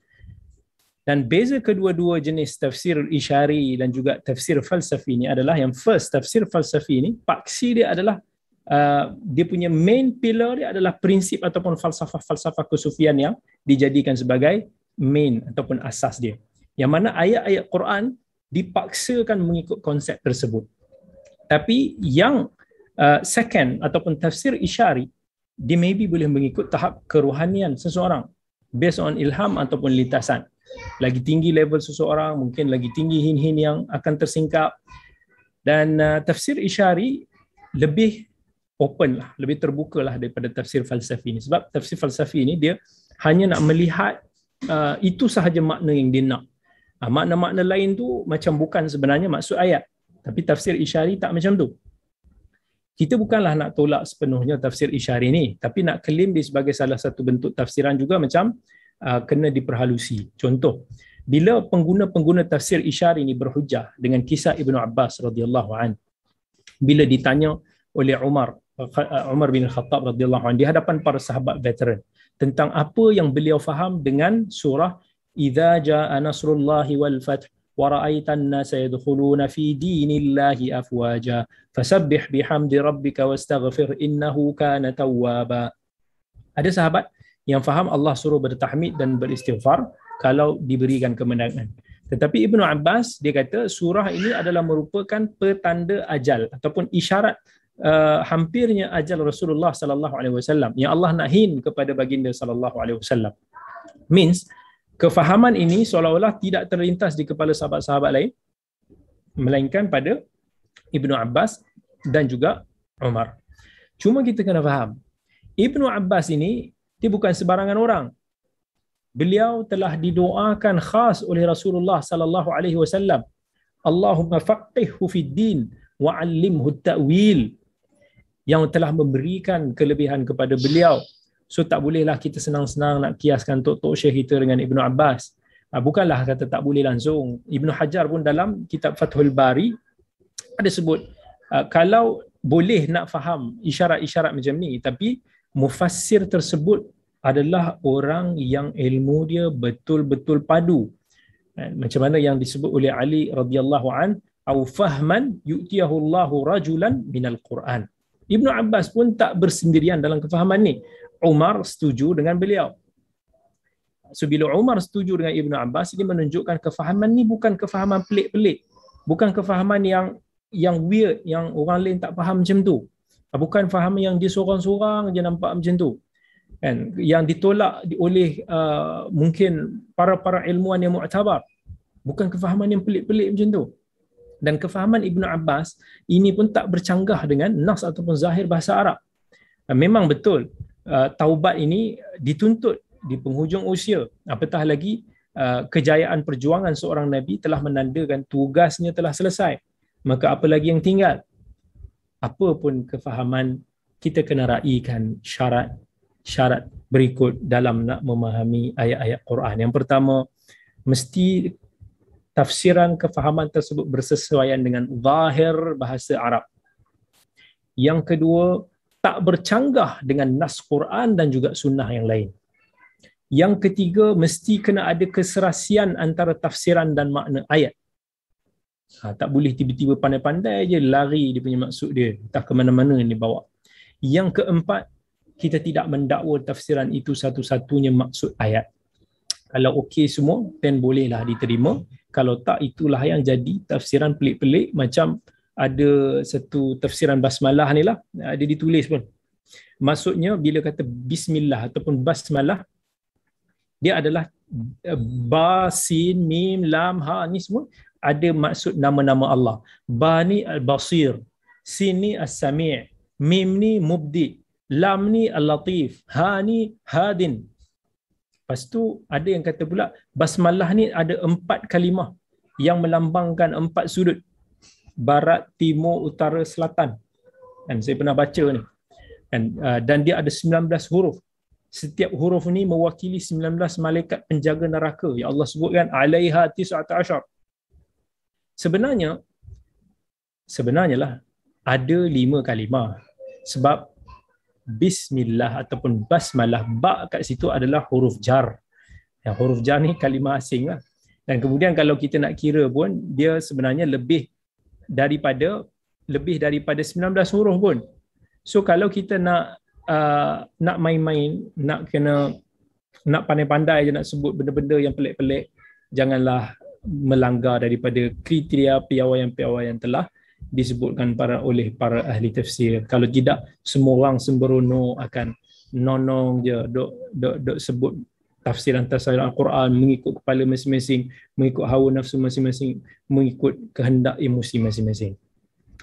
Dan beza kedua-dua jenis tafsir isyari dan juga tafsir falsafi ini adalah, yang first, tafsir falsafi ini paksi dia adalah dia punya main pillar dia adalah prinsip ataupun falsafah kesufian yang dijadikan sebagai main ataupun asas dia, yang mana ayat-ayat Quran dipaksakan mengikut konsep tersebut. Tapi yang second ataupun tafsir isyari, dia maybe boleh mengikut tahap kerohanian seseorang based on ilham ataupun lintasan. Lagi tinggi level seseorang, mungkin lagi tinggi hin-hin yang akan tersingkap. Dan tafsir isyari lebih open lah, lebih terbuka lah daripada tafsir falsafi ini. Sebab tafsir falsafi ini dia hanya nak melihat itu sahaja makna yang dia nak. Makna-makna lain tu macam bukan sebenarnya maksud ayat. Tapi tafsir isyari tak macam tu. Kita bukanlah nak tolak sepenuhnya tafsir isyari ni, tapi nak claim dia sebagai salah satu bentuk tafsiran juga macam kena diperhalusi. Contoh, bila pengguna-pengguna tafsir isyari ini berhujah dengan kisah Ibnu Abbas radhiyallahu an, bila ditanya oleh Umar bin Khattab radhiyallahu an di hadapan para sahabat veteran tentang apa yang beliau faham dengan surah idza jaa nasrullahi wal fath wa ra'aitan nasa yadkhuluna fi dinillahi afwaja fasabbih bihamdi rabbika wastaghfir innahu kana tawwaba. Ada sahabat yang faham Allah suruh bertahmid dan beristighfar kalau diberikan kemenangan. Tetapi Ibnu Abbas dia kata surah ini adalah merupakan petanda ajal ataupun isyarat hampirnya ajal Rasulullah sallallahu alaihi wasallam yang Allah nak hin kepada baginda sallallahu alaihi wasallam. Means kefahaman ini seolah-olah tidak terlintas di kepala sahabat-sahabat lain melainkan pada Ibnu Abbas dan juga Umar. Cuma kita kena faham, Ibnu Abbas ini dia bukan sebarangan orang. Beliau telah didoakan khas oleh Rasulullah sallallahu alaihi wasallam, Allahumma faqihhu fid din wa 'allimhu at-ta'wil, yang telah memberikan kelebihan kepada beliau. So tak bolehlah kita senang-senang nak kiaskan tok-tok syekh kita dengan Ibnu Abbas. Bukanlah kata tak boleh langsung. Ibnu Hajar pun dalam kitab Fathul Bari ada sebut kalau boleh nak faham isyarat-isyarat macam ni, tapi mufassir tersebut adalah orang yang ilmu dia betul-betul padu. Macam mana yang disebut oleh Ali radhiyallahu an, au fahman yu'tiyahu Allahu rajulan minal Quran. Ibnu Abbas pun tak bersendirian dalam kefahaman ni. Umar setuju dengan beliau. So bila Umar setuju dengan Ibnu Abbas, ini menunjukkan kefahaman ni bukan kefahaman pelik-pelik. Bukan kefahaman yang yang weird, yang orang lain tak faham macam tu. Bukan faham yang dia seorang-seorang je nampak macam tu. Kan? Yang ditolak oleh mungkin para ilmuwan yang muktabar. Bukan kefahaman yang pelik-pelik macam tu. Dan kefahaman Ibnu Abbas ini pun tak bercanggah dengan nas ataupun zahir bahasa Arab. Memang betul taubat ini dituntut di penghujung usia, apatah lagi kejayaan perjuangan seorang Nabi telah menandakan tugasnya telah selesai. Maka apa lagi yang tinggal? Apa pun kefahaman, kita kena raikan syarat berikut dalam nak memahami ayat-ayat Quran. Yang pertama, mesti tafsiran kefahaman tersebut bersesuaian dengan zahir bahasa Arab. Yang kedua, tak bercanggah dengan nas Quran dan juga sunnah yang lain. Yang ketiga, mesti kena ada keserasian antara tafsiran dan makna ayat. Tak boleh tiba-tiba pandai-pandai je lari dia punya maksud dia, entah ke mana-mana ni bawa. Yang keempat, kita tidak mendakwa tafsiran itu satu-satunya maksud ayat. Kalau okey semua, then bolehlah diterima. Kalau tak, itulah yang jadi tafsiran pelik-pelik. Macam ada satu tafsiran basmalah ni lah, ada ditulis pun. Maksudnya bila kata bismillah ataupun basmalah, dia adalah ba, sin, mim, lam, ha ni semua ada maksud nama-nama Allah. Ba ni al-basir, sin ni as-sami', mim ni mubdi, lam ni al-latif, ha ni hadin. Lepas tu ada yang kata pula basmalah ni ada 4 kalimah yang melambangkan 4 sudut, barat, timur, utara, selatan. Dan saya pernah baca ni. Dan dia ada 19 huruf. Setiap huruf ni mewakili 19 malaikat penjaga neraka. Ya Allah sebutkan alaiha 19. Sebenarnya lah ada 5 kalimah. Sebab bismillah ataupun basmalah, ba kat situ adalah huruf jar. Yang huruf jar ni kalimah asing lah. Dan kemudian kalau kita nak kira pun, dia sebenarnya lebih daripada 19 huruf pun. So kalau kita nak main-main, nak pandai-pandai je nak sebut benda-benda yang pelik-pelik, janganlah melanggar daripada kriteria piawaian-piawaian telah disebutkan oleh para ahli tafsir. Kalau tidak, semua orang sembrono akan nonong je dok sebut tafsiran Al-Quran mengikut kepala masing-masing, mengikut hawa nafsu masing-masing, mengikut kehendak emosi masing-masing.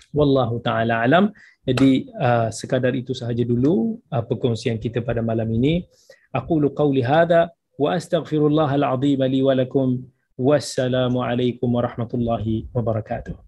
Wallahu ta'ala alam. Jadi sekadar itu sahaja dulu perkongsian kita pada malam ini. Aqulu qawli hadha wa astaghfirullahal azim li wa lakum. Wassalamualaikum warahmatullahi wabarakatuh.